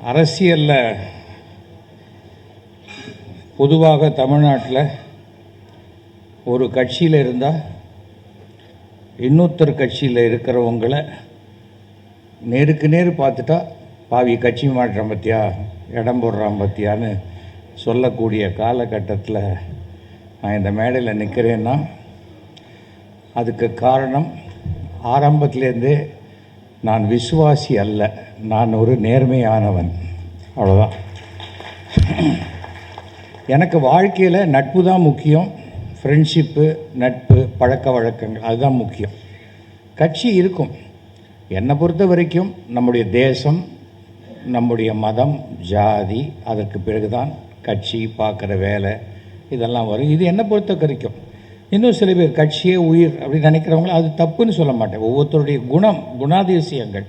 அரசியலில் பொதுவாக தமிழ்நாட்டில் ஒரு கட்சியில் இருந்தால் இன்னொருத்தர் கட்சியில் இருக்கிறவங்கள நேருக்கு நேர் பார்த்துட்டா பாவி கட்சி மாற்றம் பற்றியா இடம் போடுறான் பற்றியான்னு சொல்லக்கூடிய காலகட்டத்தில் நான் இந்த மேடையில் நிற்கிறேன்னா அதுக்கு காரணம் ஆரம்பத்திலேருந்தே நான் விசுவாசி அல்ல, நான் ஒரு நேர்மையானவன், அவ்வளோதான். எனக்கு வாழ்க்கையில் நட்பு தான் முக்கியம், ஃப்ரெண்ட்ஷிப்பு, நட்பு, பழக்க வழக்கங்கள் அதுதான் முக்கியம். கட்சி இருக்கும். என்னை பொறுத்த வரைக்கும் நம்முடைய தேசம், நம்முடைய மதம், ஜாதி, அதற்கு பிறகுதான் கட்சி, பார்க்குற வேலை இதெல்லாம் வரும். இது என்னை பொறுத்த வரைக்கும். இன்னும் சில பேர் கட்சியே உயிர் அப்படின்னு நினைக்கிறவங்கள அது தப்புன்னு சொல்ல மாட்டேன். ஒவ்வொருத்தருடைய குணாதிசயங்கள்.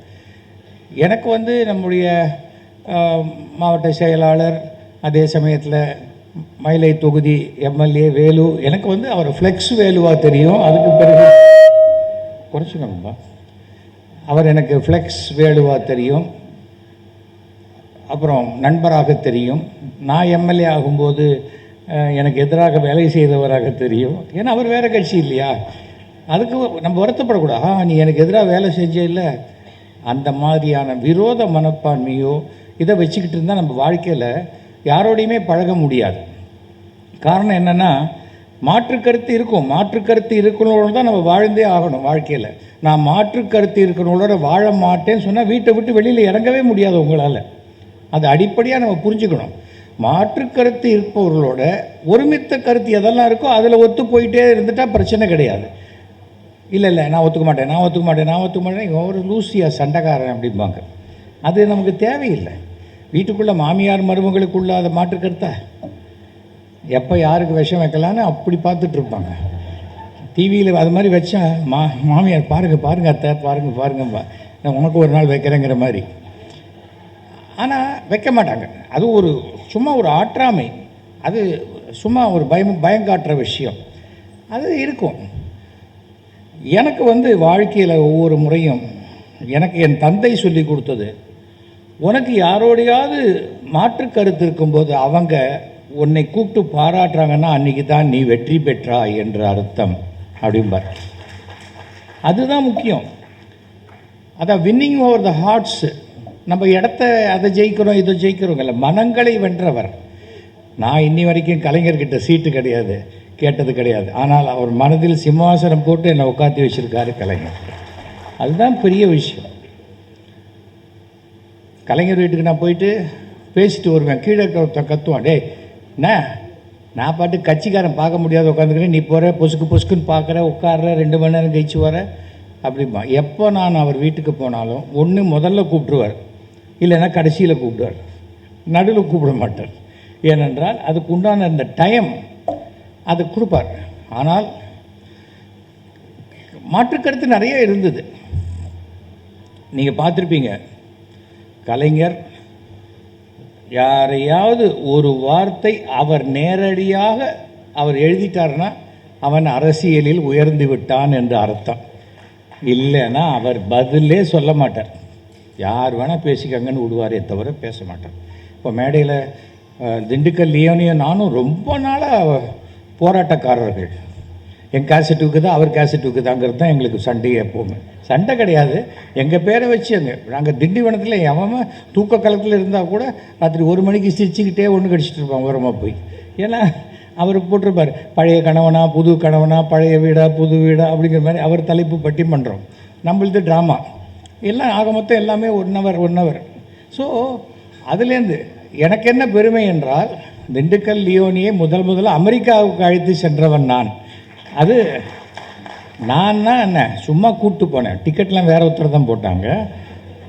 எனக்கு நம்முடைய மாவட்ட செயலாளர், அதே சமயத்தில் மயிலை தொகுதி எம்எல்ஏ வேலு, எனக்கு அவர் ஃப்ளெக்ஸ் வேலுவாக தெரியும். அதுக்கு பிறகு குறைச்சிக்கணும்பா, அவர் எனக்கு ஃப்ளெக்ஸ் வேலுவாக தெரியும். அப்புறம் நண்பராக தெரியும். நான் எம்எல்ஏ ஆகும்போது எனக்கு எதிராக வேலை செய்தவராக தெரியும். ஏன்னா அவர் வேறு கட்சி இல்லையா, அதுக்கு நம்ம வருத்தப்படக்கூடாது. நீ எனக்கு எதிராக வேலை செஞ்சே இல்லை, அந்த மாதிரியான விரோத மனப்பான்மையோ இதை வச்சுக்கிட்டு இருந்தால் நம்ம வாழ்க்கையில் யாரோடையுமே பழக முடியாது. காரணம் என்னென்னா, மாற்றுக்கருத்து இருக்கும். மாற்றுக்கருத்து இருக்கிறவங்களோட தான் நம்ம வாழ்ந்தே ஆகணும் வாழ்க்கையில். நான் மாற்றுக்கருத்து இருக்கிறவங்களோட வாழ மாட்டேன்னு சொன்னால் வீட்டை விட்டு வெளியில் இறங்கவே முடியாது உங்களால். அது அடிப்படையாக நம்ம புரிஞ்சுக்கணும். மாற்றுக்கருத்து இருப்பவர்களோட ஒருமித்த கருத்து எதெல்லாம் இருக்கோ அதில் ஒத்து போயிட்டே இருந்துட்டால் பிரச்சனை கிடையாது. இல்லை நான் ஒத்துக்க மாட்டேன் ஒரு லூசியா சண்டைக்காரன் அப்படிம்பாங்க. அது நமக்கு தேவையில்லை. வீட்டுக்குள்ளே மாமியார் மருமகளுக்குள்ள அதை மாற்றுக்கருத்தா எப்போ யாருக்கு விஷம் வைக்கலான்னு அப்படி பார்த்துட்டு இருப்பாங்க. டிவியில் அது மாதிரி வச்சா மாமியார் பாருங்க அத்தை பாருங்கப்பா, நான் உனக்கு ஒரு நாள் வைக்கிறேங்கிற மாதிரி. ஆனால் வைக்க மாட்டாங்க. அது சும்மா ஒரு ஆற்றாமை, அது சும்மா ஒரு பயங்காட்டுற விஷயம் அது இருக்கும். எனக்கு வாழ்க்கையில் ஒவ்வொரு முறையும் எனக்கு என் தந்தை சொல்லி கொடுத்தது, உனக்கு யாரோடையாவது மாற்று கருத்து இருக்கும்போது அவங்க உன்னை கூப்பிட்டு பாராட்டுறாங்கன்னா அன்றைக்கி தான் நீ வெற்றி பெற்றாய் என்ற அர்த்தம் அப்படிம்பார். அதுதான் முக்கியம். அதான் வின்னிங் ஓவர் த ஹார்ட்ஸு. நம்ம இடத்த அதை ஜெயிக்கிறோம் இதை ஜெயிக்கிறோங்கல்ல, மனங்களை வென்றவர். நான் இன்னி வரைக்கும் கலைஞர்கிட்ட சீட்டு கிடையாது, கேட்டது கிடையாது. ஆனால் அவர் மனதில் சிம்மாசனம் போட்டு என்னை உட்காந்து வச்சுருக்காரு கலைஞர். அதுதான் பெரிய விஷயம். கலைஞர் வீட்டுக்கு நான் போயிட்டு பேசிட்டு வருவேன். கீழே கத்துவான், டே என்ன நான் பாட்டு கட்சிக்காரன் பார்க்க முடியாது உட்காந்துக்கிறேன், நீ போகிற பொசுக்குன்னு பார்க்குற, உட்கார்ற, 2 மணி நேரம் கழிச்சு வர அப்படிம்பா. எப்போ நான் அவர் வீட்டுக்கு போனாலும் ஒன்று முதல்ல கூப்பிட்டுருவார், இல்லைன்னா கடைசியில் கூப்பிடுவார், நடுவில் கூப்பிட மாட்டார். ஏனென்றால் அதுக்கு உண்டான அந்த டைம் அது கொடுப்பார். ஆனால் மாற்றுக்கருத்து நிறைய இருந்தது. நீங்கள் பார்த்துருப்பீங்க, கலைஞர் யாரையாவது ஒரு வார்த்தை அவர் நேரடியாக அவர் எழுதிட்டார்னா அவன் அரசியலில் உயர்ந்து விட்டான் என்று அர்த்தம். இல்லைன்னா அவர் பதிலே சொல்ல மாட்டார். யார் வேணால் பேசிக்கங்கன்னு விடுவாரே தவிர பேச மாட்டார். இப்போ மேடையில் திண்டுக்கல் லியோனியும் நானும் ரொம்ப நாளாக போராட்டக்காரர்கள். என் கேசட்டுக்கு தான் அவர் கேசட்டுக்கு தாங்கிறது தான் எங்களுக்கு சண்டையே. எப்போவுமே சண்டை கிடையாது, எங்கள் பேரை வச்சு நாங்கள் திண்டிவனத்தில் எவன் தூக்க கலத்தில் இருந்தால் கூட ராத்திரி 1 மணிக்கு சிரிச்சுக்கிட்டே ஒன்று கடிச்சிட்டு இருப்பான் ஓரமாக போய். ஏன்னா அவர் போட்டிருப்பார், பழைய கணவனா புது கணவனா, பழைய வீடா புது வீடா அப்படிங்கிற மாதிரி அவர் தலைப்பு பட்டிமன்றம். நம்மளது ட்ராமா எல்லாம் ஆக மொத்தம் எல்லாமே 1 ஹவர். ஸோ அதுலேருந்து எனக்கு என்ன பெருமை என்றால், திண்டுக்கல் லியோனியை முதல்ல அமெரிக்காவுக்கு அழைத்து சென்றவன் நான். அது நான் என்ன சும்மா கூப்பிட்டு போனேன், டிக்கெட்லாம் வேறு ஒருத்தர் தான் போட்டாங்க.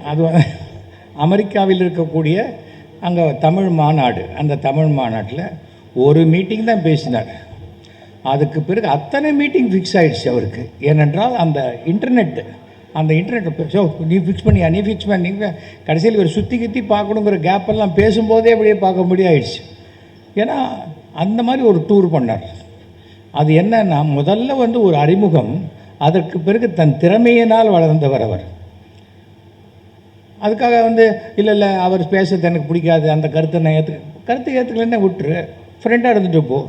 அது அமெரிக்காவில் இருக்கக்கூடிய அங்கே தமிழ் மாநாடு, அந்த தமிழ் மாநாட்டில் ஒரு மீட்டிங் தான் பேசினார். அதுக்கு பிறகு அத்தனை மீட்டிங் ஃபிக்ஸ் ஆகிடுச்சு அவருக்கு. ஏனென்றால் அந்த இன்டர்நெட் ஸோ நீ ஃபிக்ஸ் பண்ணி கடைசியில் ஒரு சுற்றி பார்க்கணுங்கிற கேப்பெல்லாம் பேசும்போதே அப்படியே பார்க்க முடியாயிடுச்சு. ஏன்னா அந்த மாதிரி ஒரு டூர் பண்ணார். அது என்னன்னா, முதல்ல ஒரு அறிமுகம், அதற்கு பிறகு தன் திறமையினால் வளர்ந்தவர் அவர். அதுக்காக வந்து இல்லை அவர் பேசுறது எனக்கு பிடிக்காது, அந்த கருத்தை நான் ஏற்றுக்கலன்னே விட்டுரு, ஃப்ரெண்டாக இருந்துட்டு போ,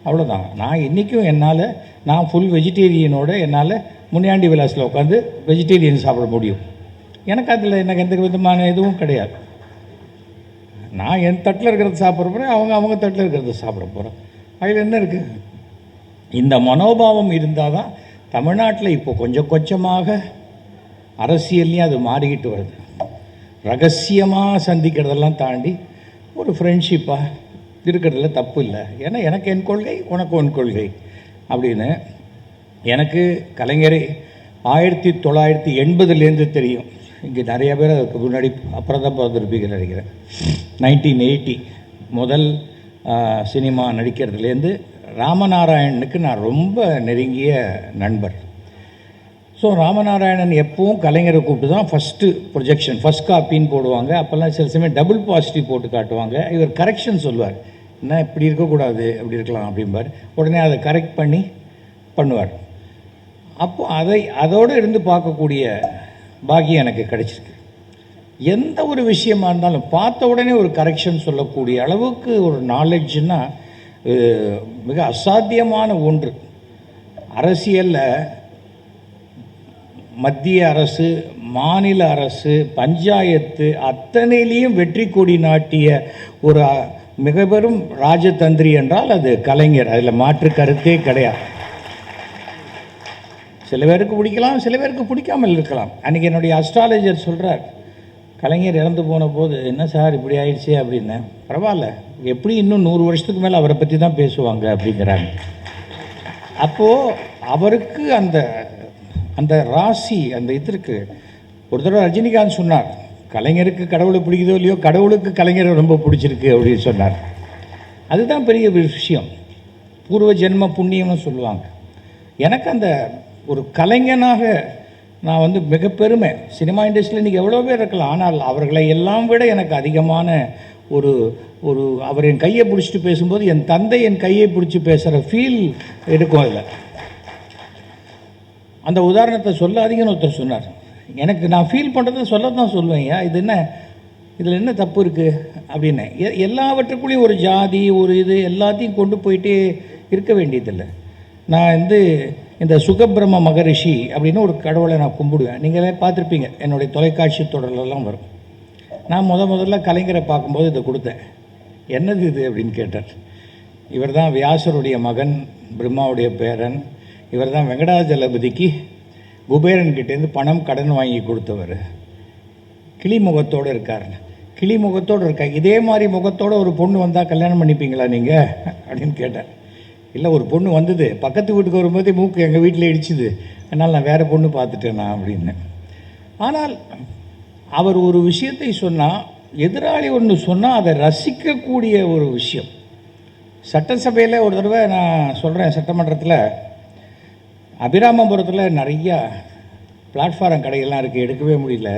அவ்வளோதான். நான் இன்றைக்கும் நான் ஃபுல் வெஜிடேரியனோட என்னால் முனியாண்டி விலாஸில் உட்காந்து வெஜிடேரியன் சாப்பிட முடியும். எனக்கு எந்த விதமான எதுவும் கிடையாது. நான் என் தட்டில் இருக்கிறத சாப்பிட போகிறேன், அவங்க தட்டில் இருக்கிறத சாப்பிட போகிறேன். அதில் என்ன இருக்குது? இந்த மனோபாவம் இருந்தால் தான் தமிழ்நாட்டில் இப்போ கொஞ்சம் கொஞ்சமாக அரசியல்லையும் அது மாறிக்கிட்டு வருது. ரகசியமாக சந்திக்கிறதெல்லாம் தாண்டி ஒரு ஃப்ரெண்ட்ஷிப்பாக இருக்கிறதுல தப்பு இல்லை. ஏன்னா எனக்கு என் கொள்கை, உனக்கு உன் கொள்கை அப்படின்னு. எனக்கு கலைஞரை 1980 தெரியும். இங்கே நிறைய பேர் அதுக்கு முன்னாடி அப்புறம் தான் பார்த்துருப்பீங்கன்னு நினைக்கிறேன். 1980 முதல் சினிமா நடிக்கிறதுலேருந்து ராமநாராயணனுக்கு நான் ரொம்ப நெருங்கிய நண்பர். ஸோ ராமநாராயணன் எப்பவும் கலைஞரை கூப்பிட்டு தான் ஃபஸ்ட்டு ப்ரொஜெக்ஷன், ஃபஸ்ட் காப்பின்னு போடுவாங்க. அப்போல்லாம் சில சமயம் டபுள் பாசிட்டிவ் போட்டு காட்டுவாங்க. இவர் கரெக்ஷன் சொல்லுவார், என்ன இப்படி இருக்கக்கூடாது, அப்படி இருக்கலாம் அப்படிம்பார். உடனே அதை கரெக்ட் பண்ணுவார். அப்போது அதோடு இருந்து பார்க்கக்கூடிய பாக்கியம் எனக்கு கிடைச்சிருக்கு. எந்த ஒரு விஷயமா இருந்தாலும் பார்த்த உடனே ஒரு கரெக்ஷன் சொல்லக்கூடிய அளவுக்கு ஒரு நாலேஜ்னா மிக அசாத்தியமான ஒன்று. அரசியலில் மத்திய அரசு, மாநில அரசு, பஞ்சாயத்து அத்தனையிலையும் வெற்றி கொடி நாட்டிய ஒரு மிக பெரும் ராஜதந்திரி என்றால் அது கலைஞர். அதில் மாற்று கருத்தே கிடையாது. சில பேருக்கு பிடிக்கலாம், சில பேருக்கு பிடிக்காமல் இருக்கலாம். அன்றைக்கி என்னுடைய அஸ்ட்ராலஜர் சொல்கிறார், கலைஞர் இறந்து போன போது என்ன சார் இப்படி ஆயிடுச்சு அப்படின்னு. பரவாயில்ல, எப்படி இன்னும் 100 வருஷத்துக்கு மேலே அவரை பற்றி தான் பேசுவாங்க அப்படிங்கிறாங்க. அப்போது அவருக்கு அந்த ராசி, அந்த இதற்கு ஒரு தடவை ரஜினிகாந்த் சொன்னார், கலைஞருக்கு கடவுளை பிடிக்குதோ இல்லையோ, கடவுளுக்கு கலைஞரை ரொம்ப பிடிச்சிருக்கு அப்படின்னு சொன்னார். அதுதான் பெரிய விஷயம், பூர்வ ஜென்ம புண்ணியம்னு சொல்லுவாங்க. எனக்கு அந்த ஒரு கலைஞனாக நான் வந்து மிக பெருமை. சினிமா இண்டஸ்ட்ரியில் இன்றைக்கி எவ்வளோ பேர் இருக்கலாம், ஆனால் அவர்களை எல்லாம் விட எனக்கு அதிகமான ஒரு அவர் என் கையை பிடிச்சிட்டு பேசும்போது என் தந்தை என் கையை பிடிச்சி பேசுகிற ஃபீல் இருக்கும். அதில் அந்த உதாரணத்தை சொல்லாதீங்கன்னு ஒருத்தர் சொன்னார். எனக்கு நான் ஃபீல் பண்ணுறதை சொல்ல தான் சொல்லுவேன். இதில் என்ன தப்பு இருக்குது அப்படின்னு. எல்லாவற்றுக்குள்ளேயும் ஒரு ஜாதி, ஒரு இது எல்லாத்தையும் கொண்டு போயிட்டே இருக்க வேண்டியதில்லை. நான் இந்த சுகபிரம்ம மகரிஷி அப்படின்னு ஒரு கடவுளை நான் கும்பிடுவேன். நீங்களே பார்த்துருப்பீங்க, என்னுடைய தொலைக்காட்சி தொடரெல்லாம் வரும். நான் முதல்ல கலைஞரை பார்க்கும்போது இதை கொடுத்தேன். என்னது இது அப்படின்னு கேட்டார். இவர் தான் வியாசருடைய மகன், பிரம்மாவுடைய பேரன். இவர் தான் வெங்கடாஜலபதிக்கு குபேரன்கிட்டேருந்து பணம் கடன் வாங்கி கொடுத்தவர். கிளி முகத்தோடு இருக்கார். கிளி முகத்தோடு இருக்கா, இதே மாதிரி முகத்தோடு ஒரு பொண்ணு வந்தால் கல்யாணம் பண்ணிப்பீங்களா நீங்கள் அப்படின்னு கேட்டார். இல்லை, ஒரு பொண்ணு வந்தது, பக்கத்து வீட்டுக்கு வரும்போதே மூக்கு எங்கள் வீட்டில் இடிச்சுது, அதனால் நான் வேறு பொண்ணு பார்த்துட்டேனா அப்படின்னு. ஆனால் அவர் ஒரு விஷயத்தை சொன்னால், எதிராளி ஒன்று சொன்னால் அதை ரசிக்கக்கூடிய ஒரு விஷயம். சட்டசபையில் ஒரு தடவை நான் சொல்கிறேன், சட்டமன்றத்தில் அபிராமபுரத்தில் நிறையா பிளாட்ஃபாரம் கடைகள்லாம் இருக்குது, எடுக்கவே முடியல.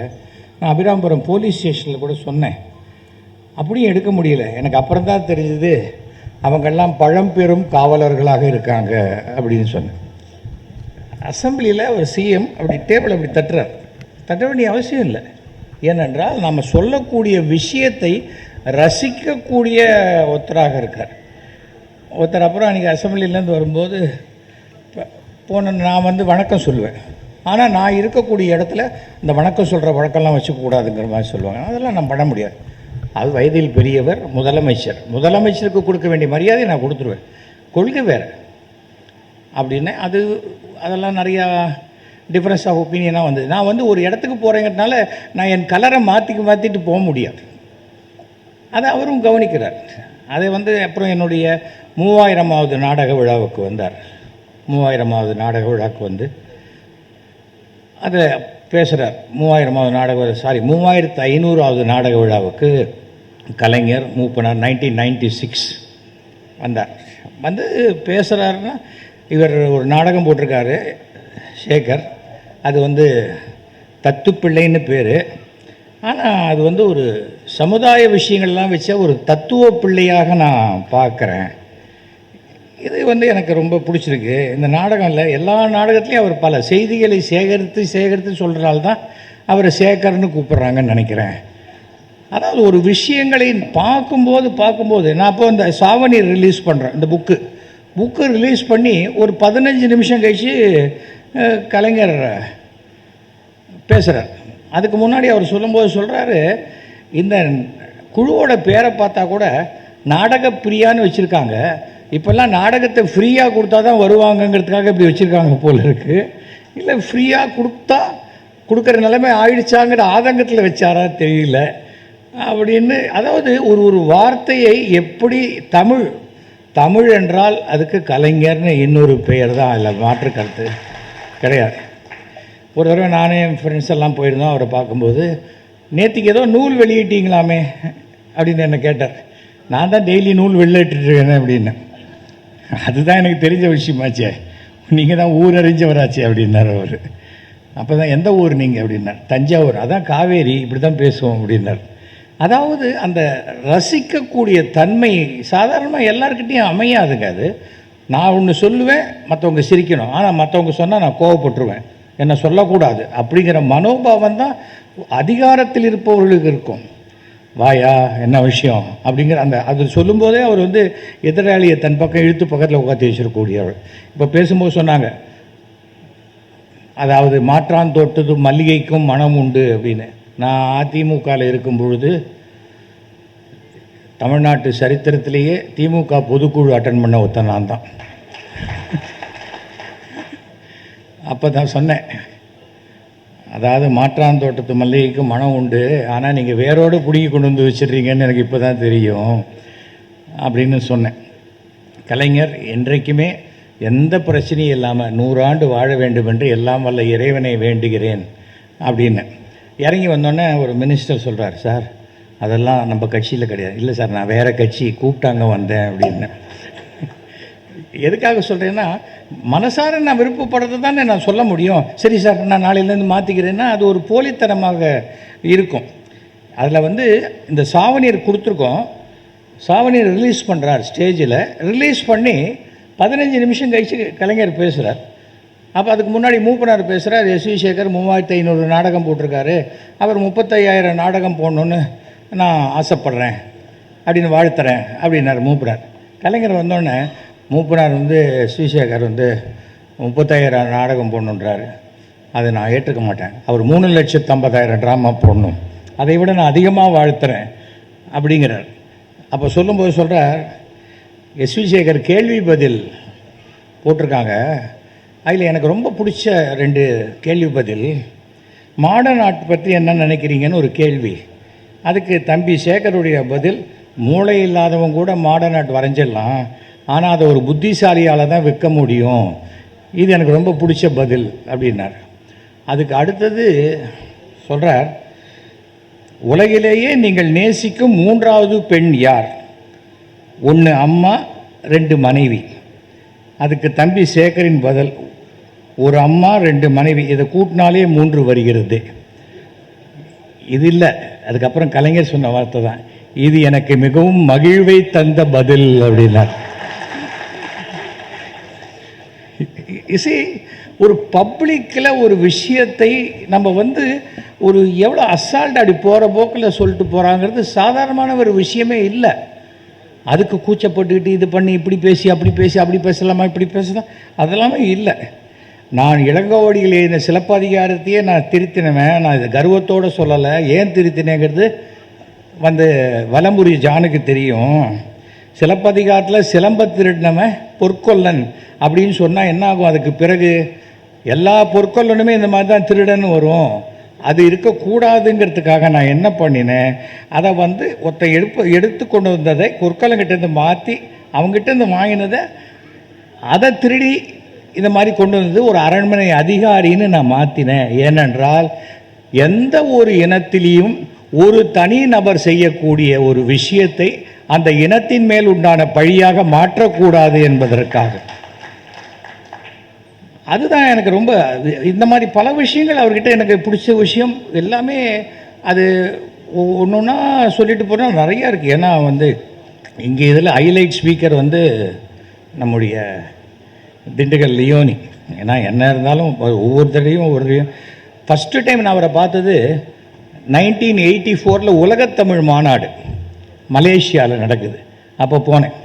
நான் அபிராமபுரம் போலீஸ் ஸ்டேஷனில் கூட சொன்னேன், அப்படியும் எடுக்க முடியல. எனக்கு அப்புறம் தான் தெரிஞ்சது அவங்கெல்லாம் பழம்பெரும் காவலர்களாக இருக்காங்க அப்படின்னு சொன்னேன். அசம்பிளியில் ஒரு சிஎம் அப்படி டேபிள் அப்படி தட்ட வேண்டிய அவசியம் இல்லை. ஏனென்றால் நம்ம சொல்லக்கூடிய விஷயத்தை ரசிக்கக்கூடிய ஒருத்தராக இருக்கார். ஒருத்தர் அப்புறம் அன்றைக்கி அசம்பிளிலேருந்து வரும்போது நான் வணக்கம் சொல்லுவேன். ஆனால் நான் இருக்கக்கூடிய இடத்துல இந்த வணக்கம் சொல்கிற வழக்கம்லாம் வச்சுக்கூடாதுங்கிற மாதிரி சொல்லுவாங்க. அதெல்லாம் நான் பண்ண முடியாது. அது வயதில் பெரியவர், முதலமைச்சருக்கு கொடுக்க வேண்டிய மரியாதையை நான் கொடுத்துருவேன். கொள்கை வேறு அப்படின்னு அதெல்லாம் நிறையா டிஃப்ரென்ஸ் ஆஃப் ஒப்பீனியனாக வந்தது. நான் ஒரு இடத்துக்கு போகிறேங்கிறதுனால நான் என் கலரை மாற்றிட்டு போக முடியாது. அதை அவரும் கவனிக்கிறார். அதை அப்புறம் என்னுடைய 3000வது நாடக விழாவுக்கு வந்தார். 3000வது நாடக விழாவுக்கு அதை பேசுகிறார். 3500வது நாடக விழாவுக்கு கலைஞர் மூப்பனார் 1996 வந்தார். பேசுகிறாருன்னா, இவர் ஒரு நாடகம் போட்டிருக்காரு சேகர், அது தத்துப்பிள்ளைன்னு பேர். ஆனால் அது ஒரு சமுதாய விஷயங்கள்லாம் வச்ச ஒரு தத்துவ பிள்ளையாக நான் பார்க்குறேன். இது எனக்கு ரொம்ப பிடிச்சிருக்கு. இந்த நாடகம்ல எல்லா நாடகத்துலேயும் அவர் பல செய்திகளை சேகரித்து சொல்கிறனால தான் அவரை சேகர்னு கூப்பிட்றாங்கன்னு நினைக்கிறேன். அதாவது ஒரு விஷயங்களை பார்க்கும்போது நான் அப்போ இந்த சாவணி ரிலீஸ் பண்ணுறேன். இந்த புக்கு ரிலீஸ் பண்ணி ஒரு 15 நிமிஷம் கழித்து கலைஞர் பேசுகிறார். அதுக்கு முன்னாடி அவர் சொல்லும்போது சொல்கிறாரு, இந்த குழுவோட பேரை பார்த்தா கூட நாடக பிரியான்னு வச்சுருக்காங்க. இப்போல்லாம் நாடகத்தை ஃப்ரீயாக கொடுத்தா தான் வருவாங்கங்கிறதுக்காக இப்படி வச்சுருக்காங்க போல் இருக்குது. இல்லை ஃப்ரீயாக கொடுக்குற நிலைமை ஆயிடுச்சாங்கிற ஆதங்கத்தில் வச்சாரா தெரியல அப்படின்னு. அதாவது ஒரு வார்த்தையை எப்படி தமிழ் என்றால் அதுக்கு கலைஞர்னு இன்னொரு பெயர் தான், இல்லை மாற்று கருத்து கிடையாது. ஒரு தடவை நானே என் ஃப்ரெண்ட்ஸ் எல்லாம் போயிருந்தோம். அவரை பார்க்கும்போது, நேற்றுக்கு ஏதோ நூல் வெளியிட்டீங்களாமே அப்படின்னு என்னை கேட்டார். நான் தான் டெய்லி நூல் வெளியிட்டுருக்கேன் அப்படின்னு. அதுதான் எனக்கு தெரிஞ்ச விஷயமாச்சே, நீங்கள் தான் ஊர் அறிஞ்சவராச்சே அப்படின்னார் அவர். அப்போ தான் எந்த ஊர் நீங்கள் அப்படின்னார். தஞ்சாவூர். அதான் காவேரி, இப்படி தான் பேசுவோம் அப்படின்னார். அதாவது அந்த ரசிக்கக்கூடிய தன்மை சாதாரணமாக எல்லாருக்கிட்டையும் அமையாதுங்க. அது நான் ஒன்று சொல்லுவேன், மற்றவங்க சிரிக்கணும். ஆனால் மற்றவங்க சொன்னால் நான் கோவப்பட்டுருவேன், என்னை சொல்லக்கூடாது அப்படிங்கிற மனோபாவம் தான் அதிகாரத்தில் இருப்பவர்களுக்கு இருக்கும். வாயா என்ன விஷயம் அப்படிங்கிற அது சொல்லும்போதே அவர் எதிராளியை தன் பக்கம் இழுத்து பக்கத்தில் உட்காந்து வச்சிருக்கக்கூடியவர். இப்போ பேசும்போது சொன்னாங்க, அதாவது மாற்றான் தோட்டது மல்லிகைக்கும் மனம் உண்டு அப்படின்னு. நான் அதிமுகவில் இருக்கும் பொழுது தமிழ்நாட்டு சரித்திரத்திலேயே திமுக பொதுக்குழு அட்டன் பண்ண ஒருத்தன் நான் தான். அப்போ தான் சொன்னேன், அதாவது மாற்றான் தோட்டத்து மல்லிகைக்கு மனம் உண்டு, ஆனால் நீங்கள் வேரோடு பிடிங்கி கொண்டு வந்து வச்சிடுறீங்கன்னு எனக்கு இப்போ தான் தெரியும் அப்படின்னு சொன்னேன். கலைஞர் என்றைக்குமே எந்த பிரச்சனையும் இல்லாமல் 100 ஆண்டு வாழ வேண்டும் என்று எல்லாம் வல்ல இறைவனை வேண்டுகிறேன் அப்படின்னு. இறங்கி வந்தோடனே ஒரு மினிஸ்டர் சொல்கிறார், சார் அதெல்லாம் நம்ம கட்சியில் கிடையாது. இல்லை சார், நான் வேறு கட்சி கூப்பிட்டாங்க வந்தேன் அப்படின்னு. எதுக்காக சொல்கிறேன்னா, மனசார நான் விருப்பப்படுறது தானே நான் சொல்ல முடியும். சரி சார், நான் நாளையிலேருந்து மாற்றிக்கிறேன்னா அது ஒரு போலித்தனமாக இருக்கும். அதில் இந்த சாவணியர் கொடுத்துருக்கோம். சாவணியர் ரிலீஸ் பண்ணுறார். ஸ்டேஜில் ரிலீஸ் பண்ணி 15 நிமிஷம் கழித்து கலைஞர் பேசுகிறார். அப்போ அதுக்கு முன்னாடி மூப்பனார் பேசுகிறார். எஸ் வி சேகர் 3500 நாடகம் போட்டிருக்காரு, அவர் 35,000 நாடகம் போடணுன்னு நான் ஆசைப்பட்றேன் அப்படின்னு வாழ்த்துறேன் அப்படின்னார் மூப்பனார். கலைஞர் வந்தோடனே மூப்பனார் எஸ் வி சேகர் 35,000 நாடகம் போடணுன்றாரு, அதை நான் ஏற்றுக்க மாட்டேன். அவர் 3,50,000 ட்ராமா போடணும், அதை விட நான் அதிகமாக வாழ்த்துறேன் அப்படிங்கிறார். அப்போ சொல்லும்போது சொல்கிறார், எஸ் வி சேகர் கேள்வி பதில் போட்டிருக்காங்க, அதில் எனக்கு ரொம்ப பிடிச்ச 2 கேள்வி பதில். மாடர்ன் ஆர்ட் பற்றி என்ன நினைக்கிறீங்கன்னு ஒரு கேள்வி, அதுக்கு தம்பி சேகருடைய பதில், மூளை இல்லாதவங்க கூட மாடர்ன் ஆர்ட் வரைஞ்சிடலாம், ஆனால் அதை ஒரு புத்திசாலியால் தான் விற்க முடியும். இது எனக்கு ரொம்ப பிடிச்ச பதில் அப்படின்னார். அதுக்கு அடுத்தது சொல்கிறார், உலகிலேயே நீங்கள் நேசிக்கும் 3வது பெண் யார்? 1 அம்மா, 2 மனைவி. அதுக்கு தம்பி சேகரின் பதில், ஒரு அம்மா 2 மனைவி, இதை கூட்டினாலே 3 வருகிறது. இது இல்லை. அதுக்கப்புறம் கலைஞர் சொன்ன வார்த்தை தான், இது எனக்கு மிகவும் மகிழ்வை தந்த பதில் அப்படின்னார். இசை ஒரு பப்ளிக்கில் ஒரு விஷயத்தை நம்ம ஒரு எவ்வளோ அசால்ட் அப்படி போகிற போக்கில் சொல்லிட்டு போகிறாங்கிறது சாதாரணமான ஒரு விஷயமே இல்லை. அதுக்கு கூச்சப்பட்டுக்கிட்டு இது பண்ணி இப்படி பேசி அப்படி பேசலாமா இப்படி பேசலாம் அதெல்லாமே இல்லை. நான் இளங்கோவடிகள் எழுதின சிலப்பதிகாரத்தையே நான் திருத்தினவன். நான் இது கர்வத்தோடு சொல்லலை. ஏன் திருத்தினேங்கிறது வலம்புரி ஜானுக்கு தெரியும். சிலப்பதிகாரத்தில் சிலம்ப திருடினவன் பொற்கொல்லன் அப்படின்னு சொன்னால் என்ன ஆகும்? அதுக்கு பிறகு எல்லா பொற்கொல்லனுமே இந்த மாதிரி தான் திருடன்னு வரும். அது இருக்கக்கூடாதுங்கிறதுக்காக நான் என்ன பண்ணினேன், அதை ஒருத்த எடுத்து கொண்டு வந்ததை கொற்கலங்கிட்டேருந்து மாற்றி அவங்ககிட்டேருந்து வாங்கினதை அதை திருடி இந்த மாதிரி கொண்டு வந்தது ஒரு அரண்மனை அதிகாரின்னு நான் மாற்றினேன். ஏனென்றால் எந்த ஒரு இனத்திலையும் ஒரு தனி நபர் செய்யக்கூடிய ஒரு விஷயத்தை அந்த இனத்தின் மேல் உண்டான பழியாக மாற்றக்கூடாது என்பதற்காக. அதுதான் எனக்கு ரொம்ப இந்த மாதிரி பல விஷயங்கள் அவர்கிட்ட எனக்கு பிடிச்ச விஷயம் எல்லாமே. அது ஒன்று சொல்லிட்டு போனால் நிறையா இருக்குது. ஏன்னா இங்கே இதில் ஹைலைட் ஸ்பீக்கர் நம்முடைய திண்டுக்கல் லியோனி. ஏன்னா என்ன இருந்தாலும் ஒவ்வொரு தடையும் ஃபஸ்ட்டு டைம் நான் அவரை பார்த்தது 1984 உலகத்தமிழ் மாநாடு மலேசியாவில் நடக்குது. அப்போ போனேன்.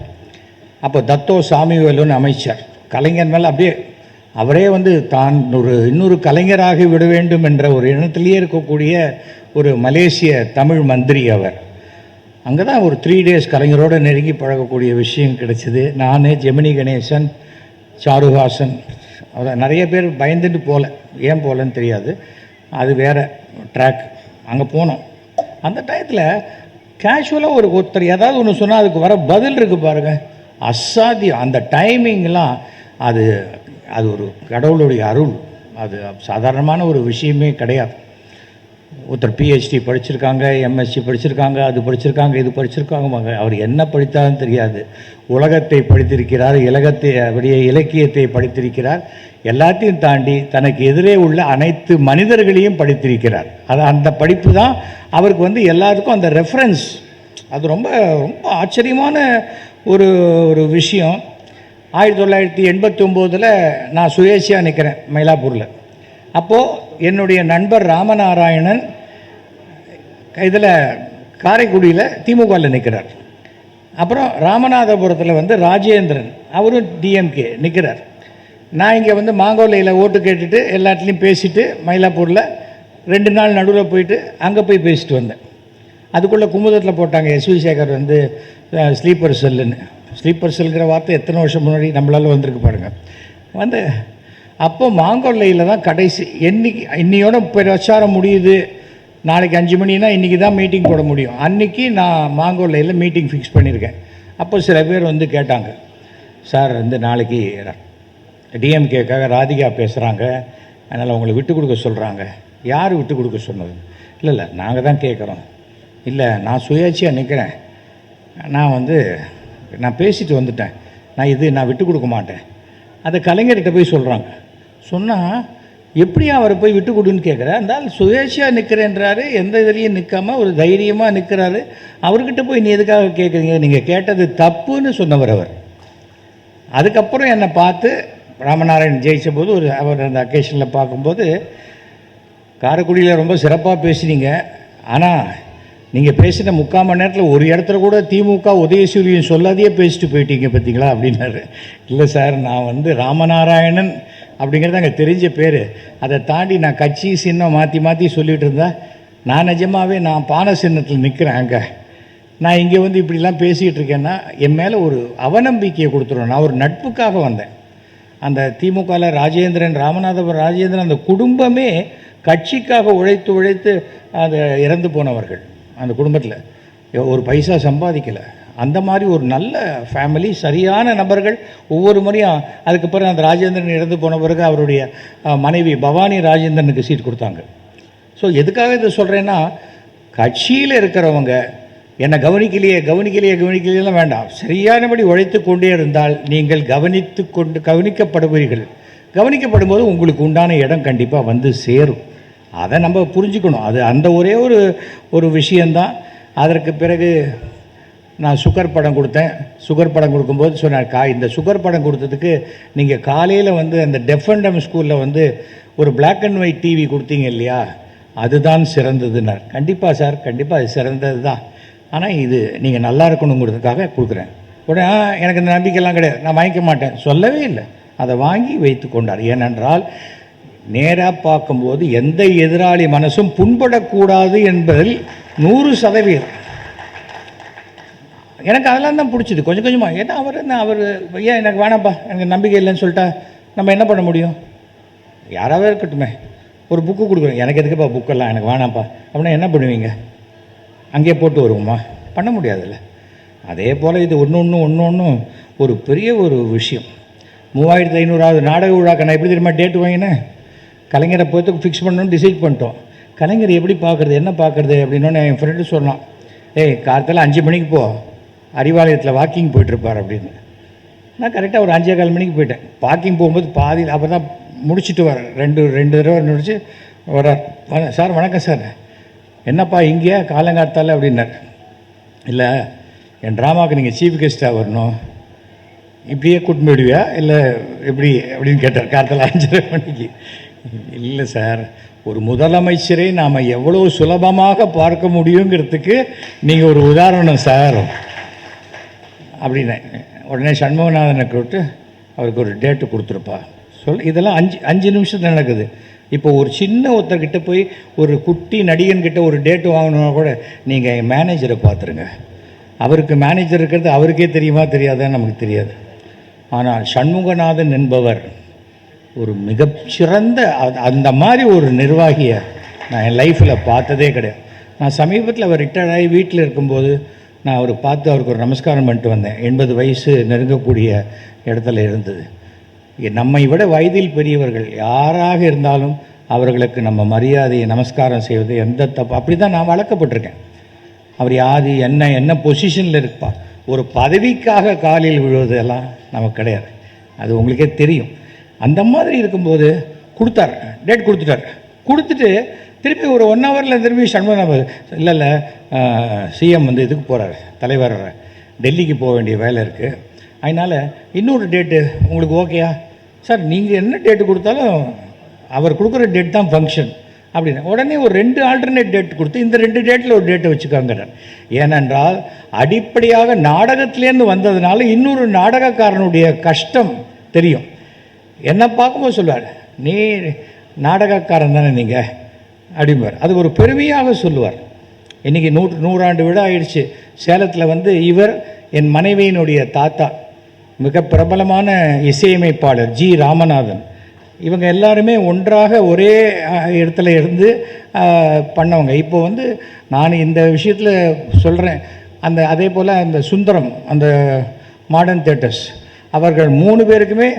அப்போ தத்தோ சாமிவேலுன்னு அமைச்சர், கலைஞர் மேலே அப்படியே அவரே தான் இன்னொரு கலைஞராகி விட வேண்டும் என்ற ஒரு எண்ணத்திலேயே இருக்கக்கூடிய ஒரு மலேசிய தமிழ் மந்திரி அவர். அங்கே தான் ஒரு 3 days கலைஞரோடு நெருங்கி பழகக்கூடிய விஷயம் கிடைச்சிது. நான், ஜெமினி கணேசன், சாருஹாசன், அவர் நிறைய பேர் பயந்துட்டு போகல. ஏன் போகலன்னு தெரியாது, அது வேறு ட்ராக். அங்கே போனோம். அந்த டயத்தில் கேஷுவலாக ஒருத்தர் ஏதாவது ஒன்று சொன்னால் அதுக்கு வர பதில் இருக்குது பாருங்கள், அசாத்தியம். அந்த டைமிங்லாம் அது ஒரு கடவுளுடைய அருள். அது சாதாரணமான ஒரு விஷயமே கிடையாது. ஒருத்தர் PhD படிச்சிருக்காங்க, MSc படிச்சிருக்காங்க, அது படிச்சிருக்காங்க, இது படிச்சிருக்காங்க. அவர் என்ன படித்தாலும் தெரியாது. உலகத்தை படித்திருக்கிறார், அப்படியே இலக்கியத்தை படித்திருக்கிறார். எல்லாத்தையும் தாண்டி தனக்கு எதிரே உள்ள அனைத்து மனிதர்களையும் படித்திருக்கிறார். அந்த படிப்பு தான் அவருக்கு எல்லாத்துக்கும் அந்த ரெஃபரன்ஸ். அது ரொம்ப ரொம்ப ஆச்சரியமான ஒரு விஷயம். 1989 நான் சுயேட்சையாக நிற்கிறேன் மயிலாப்பூரில். அப்போது என்னுடைய நண்பர் ராமநாராயணன் இதில் காரைக்குடியில் திமுகவில் நிற்கிறார். அப்புறம் ராமநாதபுரத்தில் ராஜேந்திரன், அவரும் DMK நிற்கிறார். நான் இங்கே மாங்கோலையில் ஓட்டு கேட்டுட்டு எல்லாத்துலேயும் பேசிவிட்டு மயிலாப்பூரில் 2 நாள் நடுவில் போயிட்டு அங்கே போய் பேசிட்டு வந்தேன். அதுக்குள்ளே குமுதத்தில் போட்டாங்க SV சேகர் ஸ்லீப்பர் செல்லுன்னு. ஸ்லீப்பர் செல்கிற வார்த்தை எத்தனை வருஷம் முன்னாடி நம்மளால் வந்திருக்கு பாருங்கள். அப்போ மாங்கொல்லையில் தான் கடைசி இன்னையோட பிரச்சாரம் முடியுது. நாளைக்கு 5 மணினா இன்றைக்கி தான் மீட்டிங் போட முடியும். அன்றைக்கி நான் மாங்கொல்லையில் மீட்டிங் ஃபிக்ஸ் பண்ணியிருக்கேன். அப்போ சில பேர் கேட்டாங்க, சார் நாளைக்கு DMKக்காக ராதிகா பேசுகிறாங்க, அதனால் உங்களை விட்டு கொடுக்க சொல்கிறாங்க. யார் விட்டு கொடுக்க சொன்னது? இல்லை நாங்கள் தான் கேட்குறோம். இல்லை, நான் சுயேட்சையாக நிற்கிறேன். நான் பேசிட்டு வந்துட்டேன். நான் விட்டு கொடுக்க மாட்டேன். அதை கலைஞர்கிட்ட போய் சொல்கிறாங்க. சொன்னால் எப்படியா அவரை போய் விட்டு கொடுன்னு கேட்குறேன். இருந்தால் சுயேட்சையாக நிற்கிறேன்றாரு, எந்த இதுலேயும் நிற்காமல் ஒரு தைரியமாக நிற்கிறாரு. அவர்கிட்ட போய் நீ எதுக்காக கேட்குறீங்க? நீங்கள் கேட்டது தப்புன்னு சொன்னவர் அவர். அதுக்கப்புறம் என்னை பார்த்து ராமநாராயணன் ஜெயித்த போது அவர் அந்த அக்கேஷனில் பார்க்கும்போது, காரைக்குடியில் ரொம்ப சிறப்பாக பேசுனீங்க, ஆனால் நீங்கள் பேசின 3/4 மணி நேரத்தில் ஒரு இடத்துல கூட திமுக உதயசூரியன் சொல்லாதையே பேசிட்டு போயிட்டீங்க பார்த்தீங்களா அப்படின்னாரு. இல்லை சார், நான் ராமநாராயணன் அப்படிங்கிறது அங்கே தெரிஞ்ச பேர். அதை தாண்டி நான் கட்சி சின்னம் மாற்றி சொல்லிகிட்டு இருந்தேன். நான் நிஜமாகவே நான் பானை சின்னத்தில் நிற்கிறேன். அங்கே நான் இங்கே இப்படிலாம் பேசிகிட்டு இருக்கேன்னா என் மேலே ஒரு அவநம்பிக்கையை கொடுத்துருவேன். நான் ஒரு நட்புக்காக வந்தேன். அந்த திமுகவில் ராஜேந்திரன், ராமநாதபுரம் ராஜேந்திரன், அந்த குடும்பமே கட்சிக்காக உழைத்து அதை இறந்து போனவர்கள். அந்த குடும்பத்தில் ஒரு பைசா சம்பாதிக்கலை. அந்த மாதிரி ஒரு நல்ல ஃபேமிலி, சரியான நபர்கள். ஒவ்வொரு முறையும் அதுக்கு பிறகு அந்த ராஜேந்திரன் இறந்து போன பிறகு அவருடைய மனைவி பவானி ராஜேந்திரனுக்கு சீட் கொடுத்தாங்க. ஸோ எதுக்காக இதை சொல்கிறேன்னா, கட்சியில் இருக்கிறவங்க என்னை கவனிக்கலையெல்லாம் வேண்டாம். சரியானபடி உழைத்து கொண்டே இருந்தால் நீங்கள் கவனிக்கப்படுவீர்கள். கவனிக்கப்படும் போது உங்களுக்கு உண்டான இடம் கண்டிப்பாக சேரும். அதை நம்ம புரிஞ்சுக்கணும். அது அந்த ஒரே ஒரு விஷயந்தான். அதற்கு பிறகு நான் சுகர் படம் கொடுத்தேன். சுகர் படம் கொடுக்கும்போது சொன்னார், இந்த சுகர் படம் கொடுத்ததுக்கு நீங்கள் காலையில் அந்த டெஃப் அண்ட் டம்ப் ஸ்கூலில் ஒரு பிளாக் அண்ட் ஒயிட் டிவி கொடுத்தீங்க இல்லையா, அதுதான் சிறந்ததுன்னார். கண்டிப்பாக சார், கண்டிப்பாக அது சிறந்தது தான். ஆனால் இது நீங்கள் நல்லா இருக்கணுங்கிறதுக்காக கொடுக்குறேன். உடனே எனக்கு இந்த நம்பிக்கைலாம் கிடையாது, நான் வாங்கிக்க மாட்டேன் சொல்லவே இல்லை. அதை வாங்கி வைத்து கொண்டார். ஏனென்றால் நேராக பார்க்கும்போது எந்த எதிராளி மனசும் புண்படக்கூடாது என்பதில் 100%. எனக்கு அதெல்லாம் தான் பிடிச்சிது கொஞ்சம் கொஞ்சமாக. ஏன்னா அவர் ஏன் எனக்கு வேணாம்ப்பா, எனக்கு நம்பிக்கை இல்லைன்னு சொல்லிட்டா நம்ம என்ன பண்ண முடியும்? யாராவது இருக்கட்டுமே, ஒரு புக்கு கொடுக்குறோம், எனக்கு எதுக்குப்பா புக்கெல்லாம், எனக்கு வேணாம்ப்பா அப்படின்னா என்ன பண்ணுவீங்க? அங்கேயே போட்டு வருவோமா? பண்ண முடியாதுல்ல. அதே போல் இது ஒன்று ஒரு பெரிய ஒரு விஷயம். 3500வது நாடக விழாக்க நான் எப்படி தெரியுமா டேட் வாங்கினேன்? கலைஞரை போய்த்து ஃபிக்ஸ் பண்ணணும்னு டிசைட் பண்ணிட்டோம். கலைஞர் எப்படி பார்க்குறது, என்ன பார்க்குறது அப்படின்னு என் ஃப்ரெண்டு சொன்னான். காலத்தில் 5 மணிக்கு போ, அறிவாலயத்தில் வாக்கிங் போயிட்டுருப்பார் அப்படின்னு. நான் கரெக்டாக ஒரு 5:15 மணிக்கு போயிட்டேன். வாக்கிங் போகும்போது பாதியில் அப்போ தான் முடிச்சுட்டு வரேன். ரெண்டு தடவை முடிச்சு வரார். சார் வணக்கம் சார், என்னப்பா இங்கேயா காலங்காத்தால் அப்படின்னார். இல்லை, என் ட்ராமாவுக்கு நீங்கள் சீஃப் கெஸ்ட்டாக வரணும், இப்படியே கூட்டின்னு போயிடுவியா இல்லை எப்படி அப்படின்னு கேட்டார். காலத்தில் 5:30 மணிக்கு. இல்லை சார், ஒரு முதலமைச்சரை நாம் எவ்வளோ சுலபமாக பார்க்க முடியுங்கிறதுக்கு நீங்கள் ஒரு உதாரணம் சார் அப்படின்னு. உடனே சண்முகநாதனை கூப்பிட்டு அவருக்கு ஒரு டேட்டு கொடுத்துருப்பா இதெல்லாம் 5 நிமிஷத்தில் நடக்குது. இப்போ ஒரு சின்ன ஒருத்தர்கிட்ட போய் ஒரு குட்டி நடிகன்கிட்ட ஒரு டேட்டு வாங்கணுன்னா கூட நீங்கள் மேனேஜரை பார்த்துருங்க. அவருக்கு மேனேஜர் இருக்கிறது அவருக்கே தெரியுமா தெரியாதான்னு நமக்கு தெரியாது. ஆனால் சண்முகநாதன் என்பவர் ஒரு மிகச்சிறந்த அந்த மாதிரி ஒரு நிர்வாகியை நான் என் லைஃப்பில் பார்த்ததே கிடையாது. நான் சமீபத்தில் அவர் ரிட்டையர்ட் ஆகி வீட்டில் இருக்கும்போது நான் அவரை பார்த்து அவருக்கு ஒரு நமஸ்காரம் பண்ணிட்டு வந்தேன். 80 வயசு நெருங்கக்கூடிய இடத்துல இருந்தது. நம்மை விட வயதில் பெரியவர்கள் யாராக இருந்தாலும் அவர்களுக்கு நம்ம மரியாதையை நமஸ்காரம் செய்வது எந்த தப்பு, அப்படி தான் நான் வளர்க்கப்பட்டிருக்கேன். அவர் யார் என்ன பொசிஷனில் இருப்பா, ஒரு பதவிக்காக காலில் விழுவதெல்லாம் நமக்கு கிடையாது. அது உங்களுக்கே தெரியும். அந்த மாதிரி இருக்கும்போது கொடுத்தார், டேட் கொடுத்துட்டு திருப்பி ஒரு 1 ஹவரில் திரும்பி சண்முகம் இல்லை சிஎம் வந்து இதுக்கு போகிறார், தலைவர் டெல்லிக்கு போக வேண்டிய வேலை இருக்குது, அதனால் இன்னொரு டேட்டு உங்களுக்கு ஓகேயா சார்? நீங்கள் என்ன டேட்டு கொடுத்தாலும் அவர் கொடுக்குற டேட் தான் ஃபங்க்ஷன் அப்படின்னு. உடனே ஒரு 2 ஆல்டர்னேட் டேட் கொடுத்து இந்த 2 டேட்டில் ஒரு டேட்டை வச்சுக்காங்கிறார். ஏனென்றால் அடிப்படையாக நாடகத்திலேருந்து வந்ததுனால இன்னொரு நாடகக்காரனுடைய கஷ்டம் தெரியும். என்ன பார்க்கும்போது சொல்லுவார், நீ நாடகக்காரன் தானே நீங்கள் அப்படிம்பார். அது ஒரு பெருமையாக சொல்லுவார். இன்றைக்கி 100 ஆண்டு விழா ஆயிடுச்சு. சேலத்தில் வந்து இவர் என் மனைவியினுடைய தாத்தா மிக பிரபலமான இசையமைப்பாளர் ஜி ராமநாதன், இவங்க எல்லாருமே ஒன்றாக ஒரே இடத்துல இருந்து பண்ணவங்க. இப்போ வந்து நான் இந்த விஷயத்தில் சொல்கிறேன். அதே போல் அந்த சுந்தரம், அந்த மாடர்ன் தியேட்டர்ஸ், அவர்கள் 3 பேருக்குமே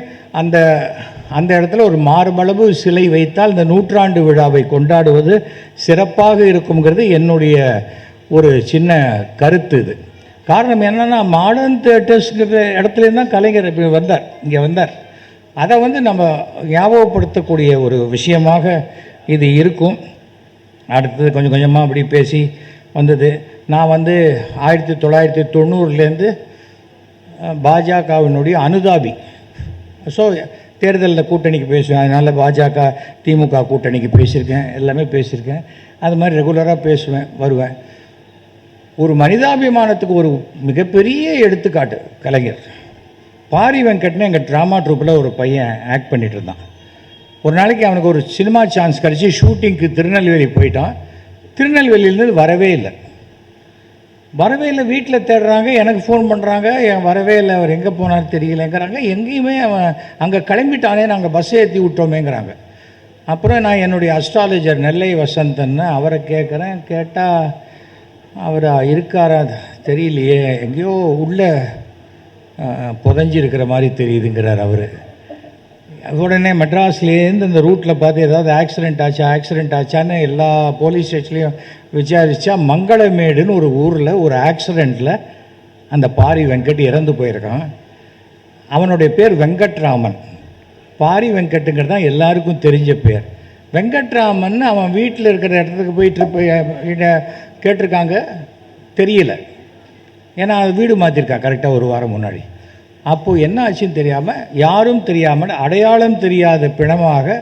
அந்த இடத்துல ஒரு மார்பளவு சிலை வைத்தால் இந்த 100ஆண்டு விழாவை கொண்டாடுவது சிறப்பாக இருக்குங்கிறது என்னுடைய ஒரு சின்ன கருத்து. இது காரணம் என்னென்னா, மாடர்ன் தியேட்டர்ஸுங்கிற இடத்துலேருந்து தான் கலைஞர் இங்கே வந்தார். அதை வந்து நம்ம ஞாபகப்படுத்தக்கூடிய ஒரு விஷயமாக இது இருக்கும். அடுத்தது கொஞ்சம் கொஞ்சமாக அப்படி பேசி வந்தது. நான் வந்து 1990லேருந்து பாஜகவினுடைய அனுதாபி. ஸோ தேர்தலில் கூட்டணிக்கு பேசுவேன். அதனால் பாஜக திமுக கூட்டணிக்கு பேசியிருக்கேன், எல்லாமே பேசியிருக்கேன். அது மாதிரி ரெகுலராக பேசுவேன், வருவேன். ஒரு மனிதாபிமானத்துக்கு ஒரு மிகப்பெரிய எடுத்துக்காட்டு கலைஞர். பாரி வெங்கட்னு எங்கள் ட்ராமா ட்ரூப்பில் ஒரு பையன் ஆக்ட் பண்ணிகிட்டு இருந்தான். ஒரு நாளைக்கு அவனுக்கு ஒரு சினிமா சான்ஸ் கிடச்சி ஷூட்டிங்க்கு திருநெல்வேலி போயிட்டான். திருநெல்வேலியிலேருந்து வரவே இல்லை. வீட்டில் தேடுறாங்க, எனக்கு ஃபோன் பண்ணுறாங்க, வரவே இல்லை, அவர் எங்கே போனார் தெரியலைங்கிறாங்க. எங்கேயுமே அவன் அங்கே கிளம்பிட்டானே, நாங்கள் பஸ் ஏற்றி விட்டோமேங்கிறாங்க. அப்புறம் நான் என்னுடைய அஸ்ட்ராலஜர் நெல்லை வசந்தன்னு அவரை கேட்குறேன். கேட்டால் அவர் இருக்காரா தெரியலையே, எங்கேயோ உள்ளே புதஞ்சிருக்கிற மாதிரி தெரியுதுங்கிறார் அவர். உடனே மெட்ராஸ்லேருந்து இந்த ரூட்டில் பார்த்து ஏதாவது ஆக்சிடெண்ட் ஆச்சான்னு எல்லா போலீஸ் ஸ்டேஷன்லேயும் விசாரித்தா மங்களமேடுன்னு ஒரு ஊரில் ஒரு ஆக்சிடெண்ட்டில் அந்த பாரி வெங்கட் இறந்து போயிருக்கான். அவனுடைய பேர் வெங்கட்ராமன். பாரி வெங்கட்டுங்கிறது தான் எல்லாருக்கும் தெரிஞ்ச பேர். வெங்கட்ராமன் அவன் வீட்டில் இருக்கிற இடத்துக்கு போயிட்டு கேட்டிருக்காங்க, தெரியல. ஏன்னா அது வீடு மாற்றிருக்கான் கரெக்டாக 1 வாரம் முன்னாடி. அப்போது என்ன ஆச்சுன்னு தெரியாமல், யாரும் தெரியாமல், அடையாளம் தெரியாத பிணமாக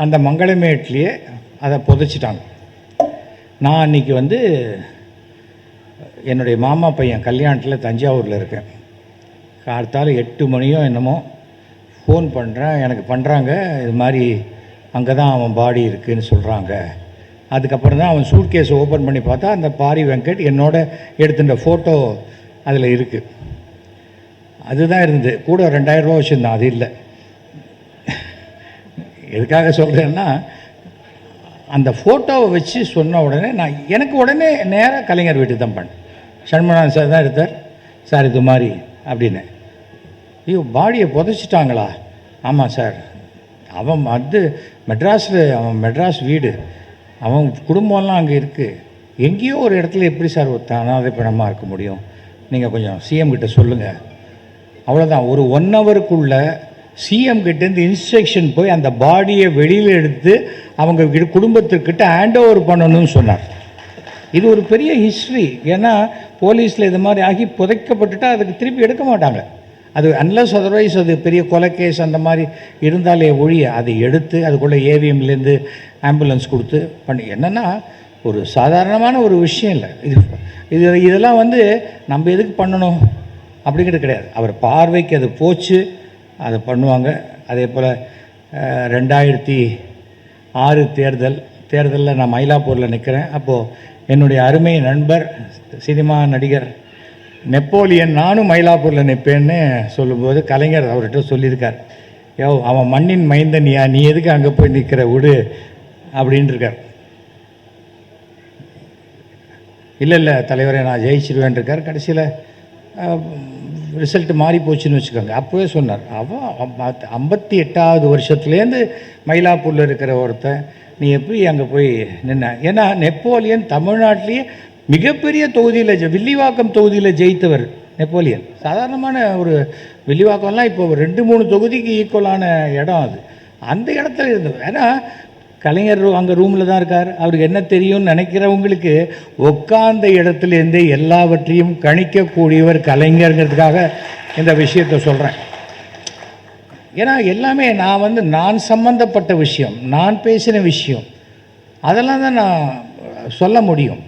அந்த மங்களமேட்லேயே அதை புதைச்சிட்டாங்க. நான் அன்றைக்கி வந்து என்னுடைய மாமா பையன் கல்யாணத்தில் தஞ்சாவூரில் இருக்கேன். காலத்தால் 8 மணியோ என்னமோ ஃபோன் பண்ணுறேன், எனக்கு பண்ணுறாங்க, இது மாதிரி அங்கே தான் அவன் பாடி இருக்குதுன்னு சொல்கிறாங்க. அதுக்கப்புறம் தான் அவன் சூட்கேஸை ஓப்பன் பண்ணி பார்த்தா அந்த பாரி வெங்கட் என்னோட எடுத்துட்ட ஃபோட்டோ அதில் இருக்குது. அதுதான் இருந்தது. கூட 2000 ரூபா வச்சுருந்தான், அது இல்லை. எதுக்காக சொல்கிறேன்னா, அந்த ஃபோட்டோவை வச்சு சொன்ன உடனே எனக்கு உடனே நேராக கலைஞர் வீட்டுக்கு தான் பண்ணேன். சண்முகநாதன் சார் தான் எடுத்தார். சார் இது மாதிரி அப்படின்னு. ஐயோ, பாடியை புதைச்சிட்டாங்களா? ஆமாம் சார். அவன் அவன் மெட்ராஸ் வீடு, அவன் குடும்பம்லாம் அங்கே இருக்குது. எங்கேயோ ஒரு இடத்துல எப்படி சார் ஒரு அனாதை பிணமாக இருக்க முடியும்? நீங்கள் கொஞ்சம் சிஎம் கிட்ட சொல்லுங்கள். அவ்வளோதான். ஒரு 1 ஹவருக்குள்ள சிஎம் கிட்டேருந்து இன்ஸ்ட்ரக்ஷன் போய் அந்த பாடியை வெளியில் எடுத்து அவங்க குடும்பத்துக்கிட்ட ஹேண்ட் ஓவர் பண்ணணும்னு சொன்னார். இது ஒரு பெரிய ஹிஸ்ட்ரி. ஏன்னா போலீஸில் இது மாதிரி ஆகி புதைக்கப்பட்டுட்டா அதுக்கு திருப்பி எடுக்க மாட்டாங்க. அது அன்லஸ் அதர்வைஸ் அது பெரிய கொலை கேஸ் அந்த மாதிரி இருந்தாலே ஒழிய அதை எடுத்து அதுக்குள்ளே ஏவிஎம்லேருந்து ஆம்புலன்ஸ் கொடுத்து பண்ணி என்னென்னா ஒரு சாதாரணமான ஒரு விஷயம் இல்லை இதெல்லாம் வந்து நம்ம எதுக்கு பண்ணணும் அப்படிங்கிறது கிடையாது. அவர் பார்வைக்கு அது போச்சு, அதை பண்ணுவாங்க. அதே போல் 2006 தேர்தலில் நான் மயிலாப்பூரில் நிற்கிறேன். அப்போது என்னுடைய அருமை நண்பர் சினிமா நடிகர் நெப்போலியன் நானும் மயிலாப்பூரில் நிற்பேன்னு சொல்லும்போது கலைஞர் அவர்கிட்ட சொல்லியிருக்கார், அவன் மண்ணின் மைந்தனியா, நீ எதுக்கு அங்கே போய் நிற்கிற விடு அப்படின்னு இருக்கார். இல்லை தலைவரை நான் ஜெயிச்சிருவேன் இருக்கார். கடைசியில் ரிசல்ட் மாறி போச்சுன்னு வச்சுக்கோங்க. அப்போவே சொன்னார், அவன் 58வது வருஷத்துலேருந்து மயிலாப்பூரில் இருக்கிற ஒருத்தன் நீ எப்படி அங்கே போய் நின்ன? ஏன்னா நெப்போலியன் தமிழ்நாட்டிலேயே மிகப்பெரிய தொகுதியில் வில்லிவாக்கம் தொகுதியில் ஜெயித்தவர் நெப்போலியன். சாதாரணமான ஒரு வில்லிவாக்கம்லாம் இப்போ 2-3 தொகுதிக்கு ஈக்குவலான இடம் அது. அந்த இடத்துல இருந்தவர். ஏன்னா கலைஞர் அங்கே ரூமில் தான் இருக்கார். அவருக்கு என்ன தெரியும்னு நினைக்கிறவங்களுக்கு உட்கார்ந்த இடத்துலேருந்தே எல்லாவற்றையும் கணிக்கக்கூடியவர் கலைஞருங்கிறதுக்காக இந்த விஷயத்தை சொல்கிறேன். ஏன்னா எல்லாமே நான் சம்பந்தப்பட்ட விஷயம், நான் பேசின விஷயம், அதெல்லாம் தான் நான் சொல்ல முடியும்.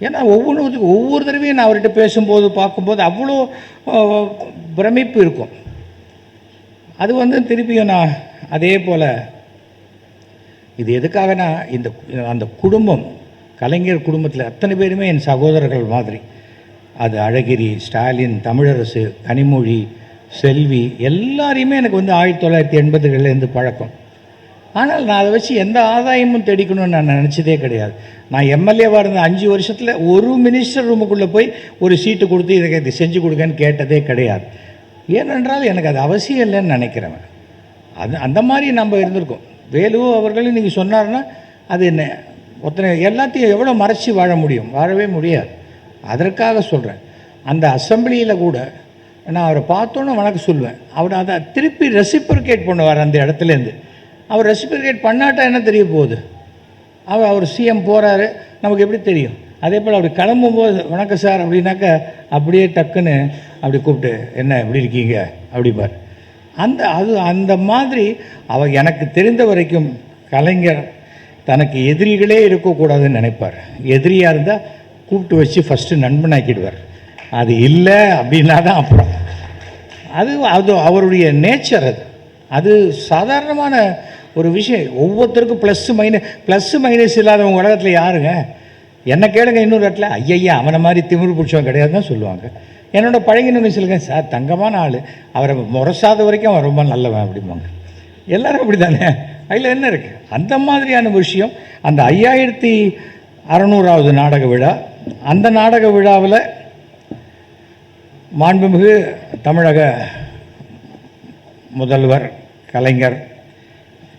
ஏன்னா ஒவ்வொரு தடவையும் நான் அவர்கிட்ட பேசும்போது பார்க்கும்போது அவ்வளோ பிரமிப்பு இருக்கும். அது திருப்பியும் நான் அதே போல் இது எதுக்காகனா அந்த குடும்பம், கலைஞர் குடும்பத்தில் அத்தனை பேருமே என் சகோதரர்கள் மாதிரி. அது அழகிரி, ஸ்டாலின், தமிழரசு, கனிமொழி, செல்வி எல்லாரையுமே எனக்கு 1980களிலேருந்து பழக்கம். ஆனால் நான் அதை வச்சு எந்த ஆதாயமும் தேடிக்கணும்னு நான் நினச்சதே கிடையாது. நான் எம்எல்ஏவாக இருந்த 5 வருஷத்தில் ஒரு மினிஸ்டர் ரூமுக்குள்ளே போய் ஒரு சீட்டு கொடுத்து இதை செஞ்சு கொடுங்கன்னு கேட்டதே கிடையாது. ஏனென்றால் எனக்கு அது அவசியம் இல்லைன்னு நினைக்கிறேன். அந்த மாதிரி நம்ம இருந்திருக்கோம். வேலு அவர்களும் நீங்கள் சொன்னார்னா அது என்ன ஒருத்தனை எல்லாத்தையும் எவ்வளோ மறைச்சி வாழ முடியும்? வாழவே முடியாது. அதற்காக சொல்கிறேன். அந்த அசம்பிளியில் கூட நான் அவரை பார்த்தோன்னு வணக்கம் சொல்லுவேன். அவர் அதை திருப்பி ரெசிப்ரிகேட் பண்ணுவார் அந்த இடத்துலேருந்து. அவர் ரெசிப்ரிகேட் பண்ணாட்டா என்ன தெரிய போகுது? அவர் சிஎம் போகிறாரு, நமக்கு எப்படி தெரியும்? அதே போல் அப்படி கிளம்பும்போது வணக்கம் சார் அப்படின்னாக்கா அப்படியே டக்குன்னு அப்படி கூப்பிட்டு என்ன எப்படி இருக்கீங்க அப்படிப்பார். அந்த மாதிரி எனக்கு தெரிந்த வரைக்கும் கலைஞர் தனக்கு எதிரிகளே இருக்கக்கூடாதுன்னு நினைப்பார். எதிரியாக இருந்தால் கூப்பிட்டு வச்சு ஃபஸ்ட்டு நண்பனாக்கிடுவார். அது இல்லை அப்படின்னா தான் அப்புறம் அது அவருடைய நேச்சர். அது சாதாரணமான ஒரு விஷயம். ஒவ்வொருத்தருக்கும் ப்ளஸ்ஸு மைனஸ் இல்லாதவங்க உலகத்தில் யாருங்க? என்ன கேளுங்க இன்னொரு இடத்துல, ஐயா அவனை மாதிரி திமிரு பிடிச்சவன் கிடையாது தான் சொல்லுவாங்க. என்னோட பழகினு சொல்லுங்க, சார் தங்கமான ஆள், அவரை முரசாத வரைக்கும் அவன் ரொம்ப நல்லவன் அப்படிம்பாங்க. எல்லோரும் அப்படி தானே, அதில் என்ன இருக்குது? அந்த மாதிரியான விஷயம். அந்த 5600வது நாடக விழா, அந்த நாடக விழாவில் மாண்புமிகு தமிழக முதல்வர் கலைஞர்,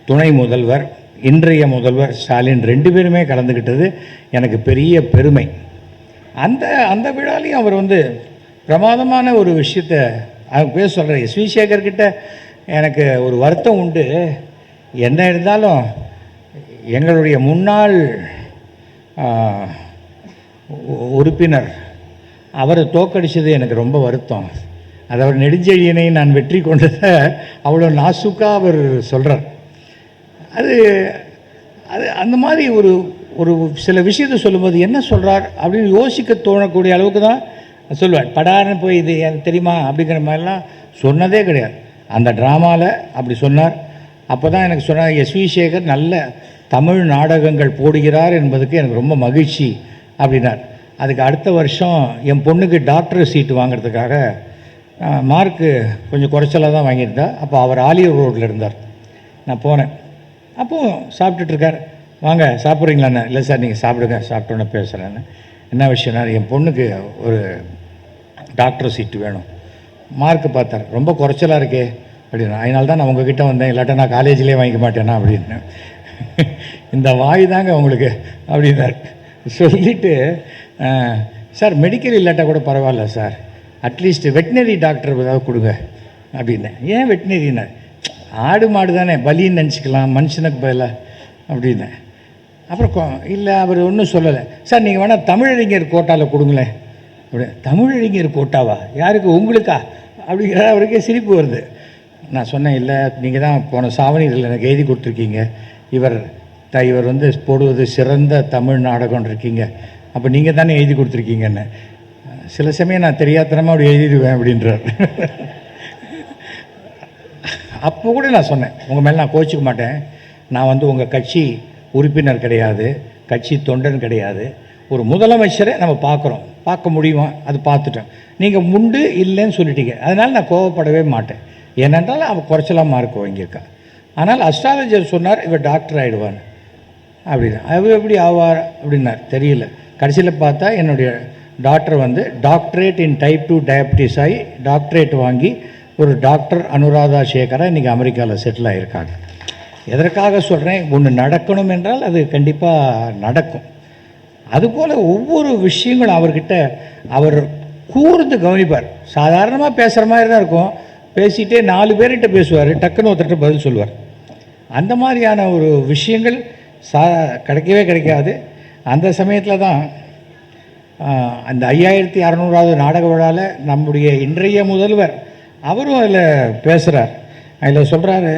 துணை முதல்வர், இன்றைய முதல்வர் ஸ்டாலின் 2 பேருமே கலந்துக்கிட்டது எனக்கு பெரிய பெருமை. அந்த விழாலையும் அவர் பிரமாதமான ஒரு விஷயத்தை பேச சொல்கிறார். எஸ்வி சேகர்கிட்ட எனக்கு ஒரு வருத்தம் உண்டு. என்ன இருந்தாலும் எங்களுடைய முன்னாள் உறுப்பினர் அவரை தோக்கடிச்சது எனக்கு ரொம்ப வருத்தம். அது அவர் நெடுஞ்செழியனை நான் வெற்றி கொண்டதை அவ்வளோ நாசுக்காக அவர் சொல்கிறார். அது அந்த மாதிரி ஒரு சில விஷயத்தை சொல்லும்போது என்ன சொல்கிறார் அப்படின்னு யோசிக்க தோணக்கூடிய அளவுக்கு தான் சொல்லுவார். படாருன்னு போய் இது எனக்கு தெரியுமா அப்படிங்கிற மாதிரிலாம் சொன்னதே கிடையாது. அந்த ட்ராமாவில் அப்படி சொன்னார். அப்போ தான் எனக்கு சொன்னார், எஸ்வி சேகர் நல்ல தமிழ் நாடகங்கள் போடுகிறார் என்பதுக்கு எனக்கு ரொம்ப மகிழ்ச்சி அப்படின்னார். அதுக்கு அடுத்த வருஷம் என் பொண்ணுக்கு டாக்டர் சீட்டு வாங்கிறதுக்காக மார்க்கு கொஞ்சம் குறைச்சலாக தான் வாங்கியிருந்தா. அப்போ அவர் ஆலியூர் ரோட்டில் இருந்தார். நான் போனேன். அப்போது சாப்பிட்டுட்ருக்கார். வாங்க சாப்பிட்றீங்களாண்ணே? இல்லை சார் நீங்கள் சாப்பிடுங்க, சாப்பிட்டோன்னே பேசுகிறேன்னு. என்ன விஷயம்னா, என் பொண்ணுக்கு ஒரு டாக்டர் சீட்டு வேணும். மார்க்கு பார்த்தார், ரொம்ப குறைச்சலாக இருக்கே அப்படின்னா. அதனால தான் நான் உங்ககிட்ட வந்தேன், இல்லாட்டா நான் காலேஜ்லேயே வாங்கிக்க மாட்டேன்னா அப்படின்னு. இந்த வாய் தாங்க உங்களுக்கு அப்படின்னார். சொல்லிவிட்டு, சார் மெடிக்கல் இல்லாட்டா கூட பரவாயில்ல சார், அட்லீஸ்ட் வெட்டினரி டாக்டர் ஏதாவது கொடுங்க அப்படின்னேன். ஏன் வெட்டினரின்னா? ஆடு மாடு தானே, பலின்னு நினச்சிக்கலாம், மனுஷனுக்கு பதிலாக அப்படின்னேன். அப்புறம் இல்லை அவர் ஒன்றும் சொல்லலை. சார் நீங்கள் வேணால் தமிழறிஞர் கோட்டாவில் கொடுங்களேன் அப்படி. தமிழறிஞர் கோட்டாவா? யாருக்கு? உங்களுக்கா அப்படிங்கிற அவருக்கே சிரிப்பு வருது. நான் சொன்னேன், இல்லை நீங்கள் தான் போன சாவணி இதில் எனக்கு எழுதி கொடுத்துருக்கீங்க, இவர் வந்து போடுவது சிறந்த தமிழ் நாடகம்னு இருக்கீங்க, அப்போ நீங்கள் தானே எழுதி கொடுத்துருக்கீங்கன்னு. சில சமயம் நான் தெரியாதனமாக அப்படி எழுதிடுவேன் அப்படின்றார். அப்போ கூட நான் சொன்னேன், உங்கள் மேலே நான் கோச்சிக்க மாட்டேன், நான் வந்து உங்கள் கட்சி உறுப்பினர் கிடையாது, கட்சி தொண்டன் கிடையாது, ஒரு முதலமைச்சரை நம்ம பார்க்க முடியுமா, அது பார்த்துட்டோம், நீங்கள் முண்டு இல்லைன்னு சொல்லிட்டீங்க, அதனால் நான் கோவப்படவே மாட்டேன், ஏனென்றால் அவன் குறைச்சலாம் மார்க் வாங்கியிருக்கா. ஆனால் அஸ்ட்ராலஜர் சொன்னார் இவர் டாக்டர் ஆகிடுவான் அப்படின்னு. அவர் எப்படி ஆவார் அப்படின்னார், தெரியல. கடைசியில் பார்த்தா என்னுடைய டாக்டர் வந்து டாக்டரேட் இன் டைப் 2 டயபிட்டிஸ் ஆகி டாக்டரேட் வாங்கி ஒரு டாக்டர் அனுராதா சேகரா இன்றைக்கி அமெரிக்காவில் செட்டில் ஆகியிருக்காங்க. எதற்காக சொல்கிறேன், ஒன்று நடக்கணும் என்றால் அது கண்டிப்பாக நடக்கும். அதுபோல் ஒவ்வொரு விஷயங்களும் அவர்கிட்ட அவர் கூர்ந்து கவனிப்பார். சாதாரணமாக பேசுகிற மாதிரி தான் இருக்கும், பேசிகிட்டே 4 பேர்கிட்ட பேசுவார், டக்குன்னு ஒருத்தர்கிட்ட பதில் சொல்லுவார். அந்த மாதிரியான ஒரு விஷயங்கள் கிடைக்கவே கிடைக்காது. அந்த சமயத்தில் தான் அந்த 5600வது நாடக விழாவில் நம்முடைய இன்றைய முதல்வர் அவரும் அதில் பேசுகிறார். அதில் சொல்கிறாரு,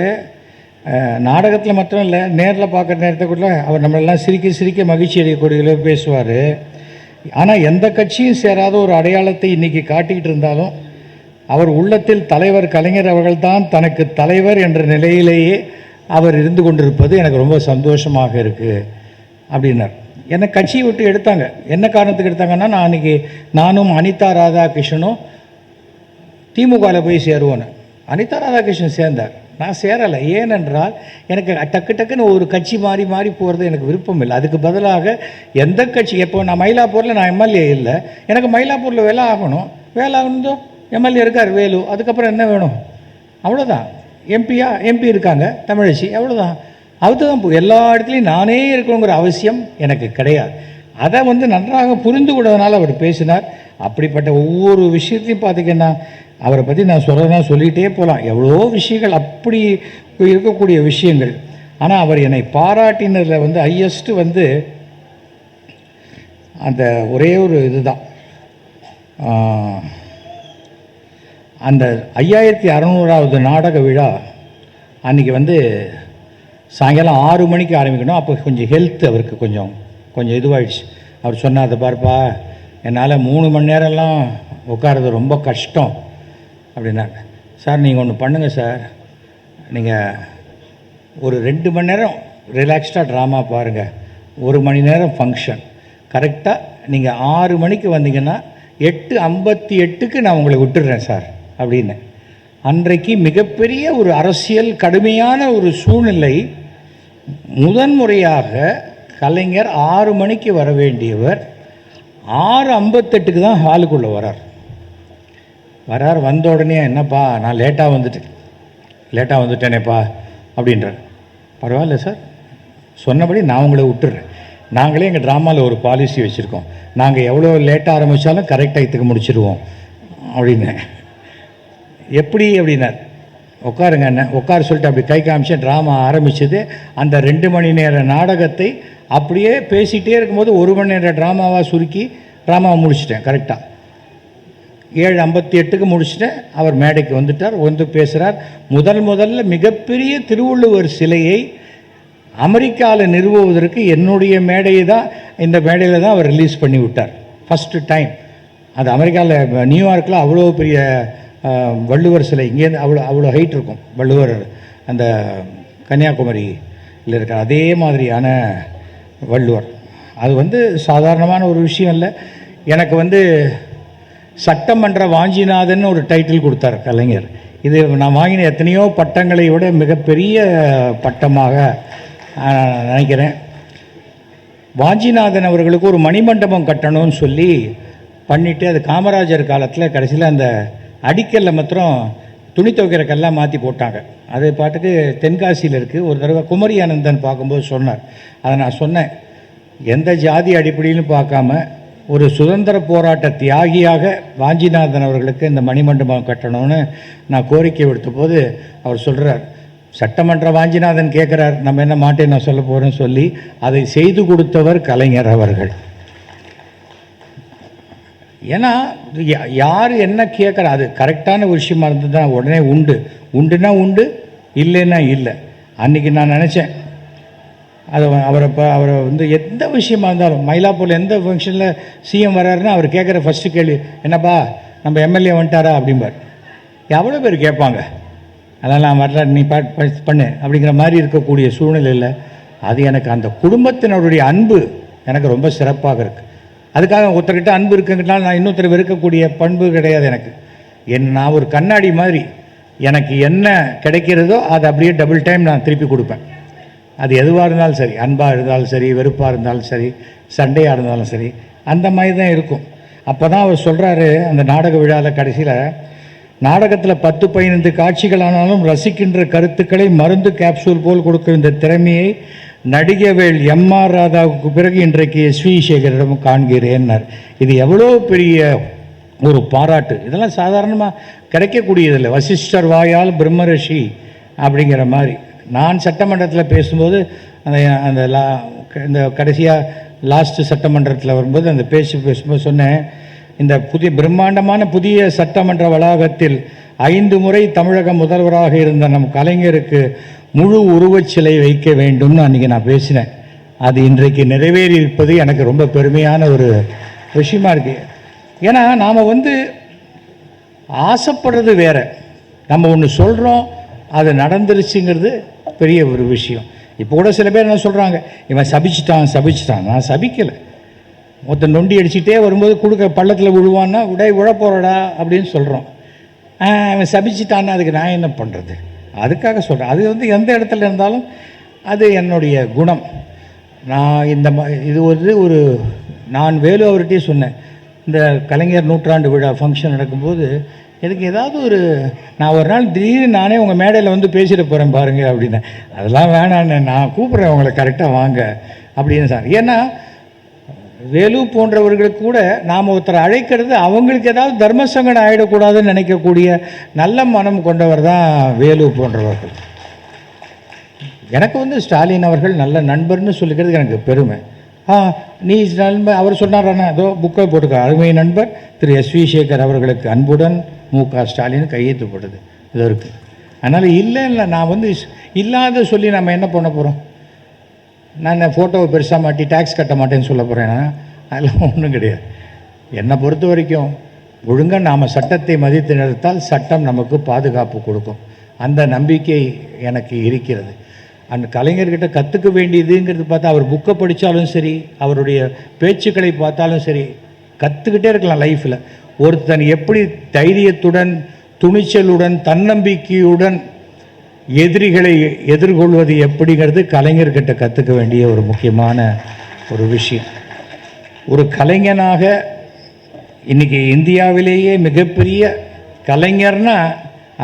நாடகத்தில் மட்டும் இல்லை, நேரில் பார்க்குற நேரத்துக்குள்ள அவர் நம்மளெல்லாம் சிரிக்க சிரிக்க மகிழ்ச்சி அடையக்கூடிய பேசுவார். ஆனால் எந்த கட்சியும் சேராத ஒரு அடையாளத்தை இன்றைக்கி காட்டிக்கிட்டு இருந்தாலும் அவர் உள்ளத்தில் தலைவர் கலைஞர் அவர்கள்தான் தனக்கு தலைவர் என்ற நிலையிலேயே அவர் இருந்து கொண்டிருப்பது எனக்கு ரொம்ப சந்தோஷமாக இருக்குது அப்படின்னார். என்னை கட்சியை விட்டு எடுத்தாங்க. என்ன காரணத்துக்கு எடுத்தாங்கன்னா, நான் அன்றைக்கி நானும் அனிதா ராதாகிருஷ்ணனும் திமுகவில் போய் சேருவோன்னு. அனிதா ராதாகிருஷ்ணன் சேர்ந்தார், நான் சேரலை. ஏனென்றால் எனக்கு டக்குன்னு ஒரு கட்சி மாறி மாறி போகிறது எனக்கு விருப்பம் இல்லை. அதுக்கு பதிலாக எந்த கட்சி, எப்போ நான் மயிலாப்பூரில் நான் எம்எல்ஏ இல்லை, எனக்கு மயிலாப்பூரில் வேலை ஆகணும், வேலை ஆகணுந்தோ எம்எல்ஏ இருக்கார் வேலு, அதுக்கப்புறம் என்ன வேணும், அவ்வளோதான். எம்பி இருக்காங்க தமிழச்சி, அவ்வளோதான். அதுதான் எல்லா இடத்துலையும் நானே இருக்கணுங்கிற அவசியம் எனக்கு கிடையாது. அதை வந்து நன்றாக புரிந்து கொண்டதுனால அவர் பேசினார். அப்படிப்பட்ட ஒவ்வொரு விஷயத்தையும் பார்த்திங்கன்னா அவரை பற்றி நான் சொல்கிறதுனா சொல்லிகிட்டே போகலாம், எவ்வளோ விஷயங்கள் அப்படி இருக்கக்கூடிய விஷயங்கள். ஆனால் அவர் என்னை பாராட்டினதில் வந்து ஹையஸ்ட்டு வந்து அந்த ஒரே ஒரு இதுதான், அந்த 5600வது நாடக விழா அன்றைக்கி வந்து சாயங்காலம் 6 மணிக்கு ஆரம்பிக்கணும். அப்போ கொஞ்சம் ஹெல்த் அவருக்கு கொஞ்சம் இதுவாகிடுச்சு. அவர் சொன்னார், அதை பார்ப்பா, என்னால் 3 மணி நேரம்லாம் உட்கார்றது ரொம்ப கஷ்டம் அப்படின்னாங்க. சார் நீங்கள் ஒன்று பண்ணுங்கள் சார், நீங்கள் ஒரு 2 மணி நேரம் ரிலாக்ஸ்டாக ட்ராமா பாருங்கள், 1 மணி நேரம் ஃபங்க்ஷன், கரெக்டாக நீங்கள் 6 மணிக்கு வந்தீங்கன்னா 8:58க்கு நான் உங்களை விட்டுடுறேன் சார் அப்படின்னு. அன்றைக்கு மிகப்பெரிய ஒரு அரசியல் கடுமையான ஒரு சூழ்நிலை. முதன்முறையாக கலைஞர் 6 மணிக்கு வர வேண்டியவர் 6:58க்கு தான் ஹாலுக்குள்ளே வரார். வந்த உடனே, என்னப்பா நான் லேட்டாக வந்துட்டேனேப்பா அப்படின்றார். பரவாயில்ல சார், சொன்னபடி நான் உங்களை விட்டுறேன். நாங்களே எங்கள் ட்ராமாவில் ஒரு பாலிசி வச்சுருக்கோம், நாங்கள் எவ்வளோ லேட்டாக ஆரம்பித்தாலும் கரெக்டாக இதுக்கு முடிச்சிடுவோம் அப்படின்னு. எப்படி அப்படின்னார். உட்காருங்க என்ன, உட்கார சொல்லிட்டு அப்படி கை காமிச்சேன். ட்ராமா ஆரம்பிச்சது. அந்த 2 மணி நேர நாடகத்தை அப்படியே பேசிகிட்டே இருக்கும்போது 1 மணி நேர ட்ராமாவாக சுருக்கி ட்ராமாவை முடிச்சிட்டேன். கரெக்டாக 7:58க்கு முடிச்சுட்டேன். அவர் மேடைக்கு வந்துட்டார், வந்து பேசுகிறார். முதல்ல மிகப்பெரிய திருவள்ளுவர் சிலையை அமெரிக்காவில் நிறுவுவதற்கு என்னுடைய மேடையை தான், இந்த மேடையில் தான் அவர் ரிலீஸ் பண்ணி விட்டார் ஃபஸ்ட்டு டைம். அது அமெரிக்காவில் நியூயார்க்கில் அவ்வளோ பெரிய வள்ளுவர் சிலை, இங்கேருந்து அவ்வளோ ஹைட் இருக்கும் வள்ளுவர், அந்த கன்னியாகுமரியில் இருக்கிற அதே மாதிரியான வள்ளுவர். அது வந்து சாதாரணமான ஒரு விஷயம் இல்லை. எனக்கு வந்து சட்டமன்ற வாஞ்சிநாதன் ஒரு டைட்டில் கொடுத்தார் கலைஞர். இது நான் வாங்கின எத்தனையோ பட்டங்களை விட மிகப்பெரிய பட்டமாக நினைக்கிறேன். வாஞ்சிநாதன் அவர்களுக்கு ஒரு மணிமண்டபம் கட்டணும்னு சொல்லி பண்ணிவிட்டு, அது காமராஜர் காலத்தில் கடைசியில் அந்த அடிக்கல்ல மாத்திரம் துணி துவைக்கிற கல்லாம் மாற்றி போட்டாங்க. அது பாட்டுக்கு தென்காசியில் இருக்குது. ஒரு தடவை குமரி ஆனந்தன் பார்க்கும்போது சொன்னார். அதை நான் சொன்னேன், எந்த ஜாதி அடிப்படையிலும் பார்க்காம ஒரு சுதந்திர போராட்ட தியாகியாக வாஞ்சிநாதன் அவர்களுக்கு இந்த மணிமண்டபம் கட்டணும்னு நான் கோரிக்கை விடுத்த போது அவர் சொல்கிறார், சட்டமன்ற வாஞ்சிநாதன் கேட்குறார், நம்ம என்ன மாட்டேன் நான் சொல்ல போகிறேன்னு சொல்லி அதை செய்து கொடுத்தவர் கலைஞர் அவர்கள். ஏன்னா யார் என்ன கேட்குறா, அது கரெக்டான விஷயமா இருந்தது தான் உடனே உண்டுன்னா உண்டு, இல்லைன்னா இல்லை. அன்றைக்கி நான் நினச்சேன் அவரை வந்து எந்த விஷயமா இருந்தாலும், மயிலாப்பூரில் எந்த ஃபங்க்ஷனில் சிஎம் வர்றாருன்னா அவர் கேட்குற ஃபஸ்ட்டு கேள்வி, என்னப்பா நம்ம எம்எல்ஏ வந்துட்டாரா அப்படிம்பார். எவ்வளோ பேர் கேட்பாங்க, அதெல்லாம் வரல நீ பண்ணு அப்படிங்கிற மாதிரி இருக்கக்கூடிய சூழ்நிலையில் அது எனக்கு அந்த குடும்பத்தினருடைய அன்பு எனக்கு ரொம்ப சிறப்பாக இருக்குது. அதுக்காக ஒருத்தர்கிட்ட அன்பு இருக்குங்கிட்டால் நான் இன்னொருத்தர் வெறுக்கக்கூடிய பண்பு கிடையாது எனக்கு. நான் ஒரு கண்ணாடி மாதிரி, எனக்கு என்ன கிடைக்கிறதோ அதை அப்படியே டபுள் டைம் நான் திருப்பி கொடுப்பேன். அது எதுவாக இருந்தாலும் சரி, அன்பாக இருந்தாலும் சரி, வெறுப்பாக இருந்தாலும் சரி, சண்டையாக இருந்தாலும் சரி, அந்த மாதிரி தான் இருக்கும். அப்போ தான் அவர் சொல்கிறாரு அந்த நாடக விழாவில் கடைசியில், நாடகத்தில் 10-15 காட்சிகளானாலும் ரசிக்கின்ற கருத்துக்களை மருந்து கேப்சூல் போல் கொடுக்கும் இந்த திறமையை நடிகவேள் எம்ஆர் ராதாவுக்கு பிறகு இன்றைக்கு எஸ்வி சேகரிடம் காண்கிறேன்னார். இது எவ்வளோ பெரிய ஒரு பாராட்டு. இதெல்லாம் சாதாரணமாக கிடைக்கக்கூடியதில்லை. வசிஷ்டர் வாயால் பிரம்மரிஷி அப்படிங்கிற மாதிரி. நான் சட்டமன்றத்தில் பேசும்போது அந்த இந்த கடைசியாக லாஸ்ட்டு சட்டமன்றத்தில் வரும்போது அந்த பேசும்போது சொன்னேன், இந்த பிரம்மாண்டமான புதிய சட்டமன்ற வளாகத்தில் 5 முறை தமிழக முதல்வராக இருந்த நம் கலைஞருக்கு முழு உருவச்சிலை வைக்க வேண்டும்னு அன்றைக்கி நான் பேசினேன். அது இன்றைக்கு நிறைவேறி இருப்பது எனக்கு ரொம்ப பெருமையான ஒரு விஷயமா இருக்குது. ஏன்னா நாம் வந்து ஆசைப்படுறது வேறு, நம்ம ஒன்று சொல்கிறோம் அது நடந்துருச்சுங்கிறது பெரிய ஒரு விஷயம். இப்போ கூட சில பேர் என்ன சொல்கிறாங்க, இவன் சபிச்சிட்டான். நான் சபிக்கலை. மொத்தம் நொண்டி அடிச்சுட்டே வரும்போது கொடுக்க பள்ளத்தில் விழுவான்னா உழப்போறடா அப்படின்னு சொல்கிறோம். அவன் சபிச்சிட்டான்னா அதுக்கு நான் என்ன பண்ணுறது? அதுக்காக சொல்கிறேன். அது வந்து எந்த இடத்துல இருந்தாலும் அது என்னுடைய குணம். நான் இது ஒரு நான் வேலு அவர்கிட்டயே சொன்னேன், இந்த கலைஞர் நூற்றாண்டு விழா ஃபங்க்ஷன் நடக்கும்போது எனக்கு ஏதாவது நான் ஒரு நாள் திடீர்னு நானே உங்கள் மேடையில் வந்து பேசிட்டு போகிறேன் பாருங்கள் அப்படின்னு. அதெல்லாம் வேணான்னு, நான் கூப்பிட்றேன் உங்களை கரெக்டாக வாங்க அப்படின்னு சார். ஏன்னா வேலு போன்றவர்களுக்கு கூட நாம் ஒருத்தரை அழைக்கிறது அவங்களுக்கு ஏதாவது தர்ம சங்கடம் ஆகிடக்கூடாதுன்னு நினைக்கக்கூடிய நல்ல மனம் கொண்டவர் தான் வேலு போன்றவர்கள். எனக்கு வந்து ஸ்டாலின் அவர்கள் நல்ல நண்பர்னு சொல்லிக்கிறது எனக்கு பெருமை. நீ நண்பர் அவர் சொன்னாராண்ணா, ஏதோ புக்கை போட்டுக்க, அருமை நண்பர் திரு எஸ்வி சேகர் அவர்களுக்கு அன்புடன் மு.க. ஸ்டாலின் கையெழுத்துப்படுது இது இருக்குது. அதனால் இல்லை நான் வந்து இல்லாத சொல்லி நம்ம என்ன பண்ண போகிறோம்? நான் ஃபோட்டோவை பெருசாக மாட்டி டேக்ஸ் கட்ட மாட்டேன்னு சொல்ல போகிறேன்னா அதெல்லாம் ஒன்றும் கிடையாது. என்னை பொறுத்த வரைக்கும் ஒழுங்காக நாம் சட்டத்தை மதித்து நிறுத்தால் சட்டம் நமக்கு பாதுகாப்பு கொடுக்கும். அந்த நம்பிக்கை எனக்கு இருக்கிறது. அந்த கலைஞர்கிட்ட கற்றுக்க வேண்டியதுங்கிறது பார்த்தா, அவர் புக்கை படித்தாலும் சரி, அவருடைய பேச்சுக்களை பார்த்தாலும் சரி, கற்றுக்கிட்டே இருக்கலாம் லைஃப்பில். ஒருத்தன் எப்படி தைரியத்துடன், துணிச்சலுடன், தன்னம்பிக்கையுடன் எதிரிகளை எதிர்கொள்வது எப்படிங்கிறது கலைஞர்கிட்ட கற்றுக்க வேண்டிய ஒரு முக்கியமான ஒரு விஷயம். ஒரு கலைஞனாக இன்றைக்கி இந்தியாவிலேயே மிகப்பெரிய கலைஞர்னால்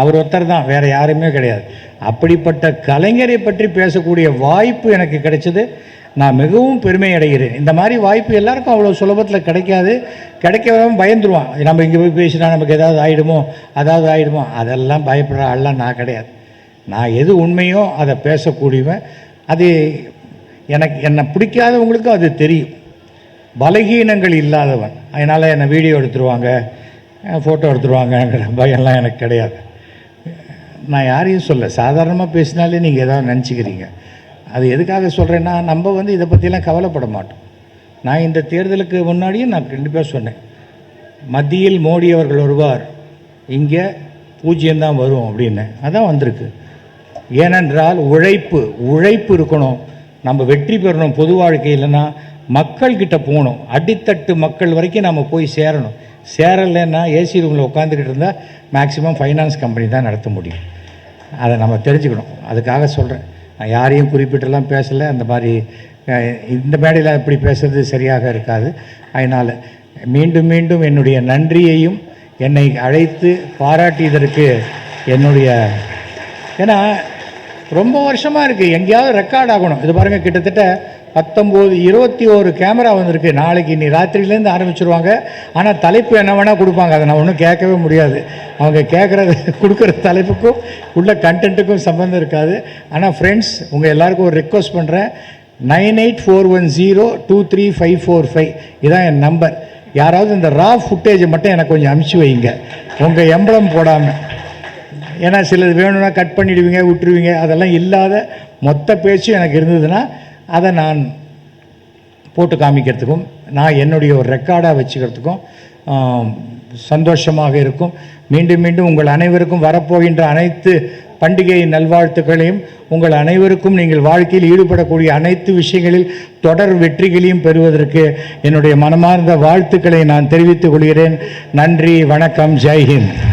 அவர் ஒருத்தர் தான், வேறு யாருமே கிடையாது. அப்படிப்பட்ட கலைஞரை பற்றி பேசக்கூடிய வாய்ப்பு எனக்கு கிடைச்சது. நான் மிகவும் பெருமை அடைகிறேன். இந்த மாதிரி வாய்ப்பு எல்லாருக்கும் அவ்வளோ சுலபத்தில் கிடைக்காது. கிடைக்கவும் பயந்துருவான். நம்ம இங்கே போய் பேசினா நமக்கு ஏதாவது ஆகிடுமோ அதெல்லாம் பயப்படுற ஆள்லாம் நான் கிடையாது. நான் எது உண்மையோ அதை பேசக்கூடியவன். அது என்னை பிடிக்காதவங்களுக்கும் அது தெரியும். பலகீனங்கள் இல்லாதவன். அதனால் என்னை வீடியோ எடுத்துருவாங்க, ஃபோட்டோ எடுத்துருவாங்கங்கிற பயம்லாம் எனக்கு கிடையாது. நான் யாரையும் சொல்ல, சாதாரணமாக பேசினாலே நீங்கள் ஏதாவது நினச்சிக்கிறீங்க. அது எதுக்காக சொல்கிறேன்னா, நம்ம வந்து இதை பற்றிலாம் கவலைப்பட மாட்டோம். நான் இந்த தேர்தலுக்கு முன்னாடியும் நான் கண்டிப்பாக சொன்னேன், மத்தியில் மோடி அவர்கள் வருவார், இங்கே 0 தான் வரும் அப்படின்னு. அதான் வந்திருக்கு. ஏனென்றால் உழைப்பு இருக்கணும். நம்ம வெற்றி பெறணும் பொது வாழ்க்கையில்னா மக்கள்கிட்ட போகணும். அடித்தட்டு மக்கள் வரைக்கும் நம்ம போய் சேரணும். சேரலைன்னா ஏசி ரூமில் உட்காந்துக்கிட்டு இருந்தால் மேக்ஸிமம் ஃபைனான்ஸ் கம்பெனி தான் நடத்த முடியும். அதை நம்ம தெரிஞ்சுக்கணும். அதுக்காக சொல்கிறேன். நான் யாரையும் குறிப்பிட்டெல்லாம் பேசலை. அந்த மாதிரி இந்த மேடையில் இப்படி பேசுறது சரியாக இருக்காது. அதனால் மீண்டும் மீண்டும் என்னுடைய நன்றியையும் என்னை அழைத்து பாராட்டியதற்கு என்னுடைய, ஏன்னா ரொம்ப வருஷமாக இருக்குது, எங்கேயாவது ரெக்கார்ட் ஆகணும். இது பாருங்கள், கிட்டத்தட்ட 21 கேமரா வந்திருக்கு. நாளைக்கு இன்னி ராத்திரியிலேருந்து ஆரம்பிச்சிருவாங்க. ஆனால் தலைப்பு என்ன வேணால் கொடுப்பாங்க. அதை நான் ஒன்றும் கேட்கவே முடியாது. அவங்க கொடுக்குற தலைப்புக்கும் உள்ள கண்டென்ட்டுக்கும் சம்மந்தம் இருக்காது. ஆனால் ஃப்ரெண்ட்ஸ், உங்கள் எல்லாருக்கும் ஒரு ரெக்வஸ்ட் பண்ணுறேன். 9841023545 இதான் என் நம்பர். யாராவது இந்த ரா ஃபுட்டேஜை மட்டும் எனக்கு கொஞ்சம் அனுப்பிச்சி வைங்க, உங்கள் எம்பளம் போடாமல். ஏன்னா சிலது வேணும்னா கட் பண்ணிடுவீங்க, விட்டுருவீங்க. அதெல்லாம் இல்லாத மொத்த பேச்சும் எனக்கு இருந்ததுன்னா அதை நான் போட்டு காமிக்கிறதுக்கும், நான் என்னுடைய ஒரு ரெக்கார்டாக வச்சுக்கிறதுக்கும் சந்தோஷமாக இருக்கும். மீண்டும் மீண்டும் உங்கள் அனைவருக்கும் வரப்போகின்ற அனைத்து பண்டிகை நல்வாழ்த்துக்களையும், உங்கள் அனைவருக்கும் நீங்கள் வாழ்க்கையில் ஈடுபடக்கூடிய அனைத்து விஷயங்களில் தொடர் வெற்றிகளையும் பெறுவதற்கு என்னுடைய மனமார்ந்த வாழ்த்துக்களை நான் தெரிவித்துக் கொள்கிறேன். நன்றி, வணக்கம், ஜெய்ஹிந்த்.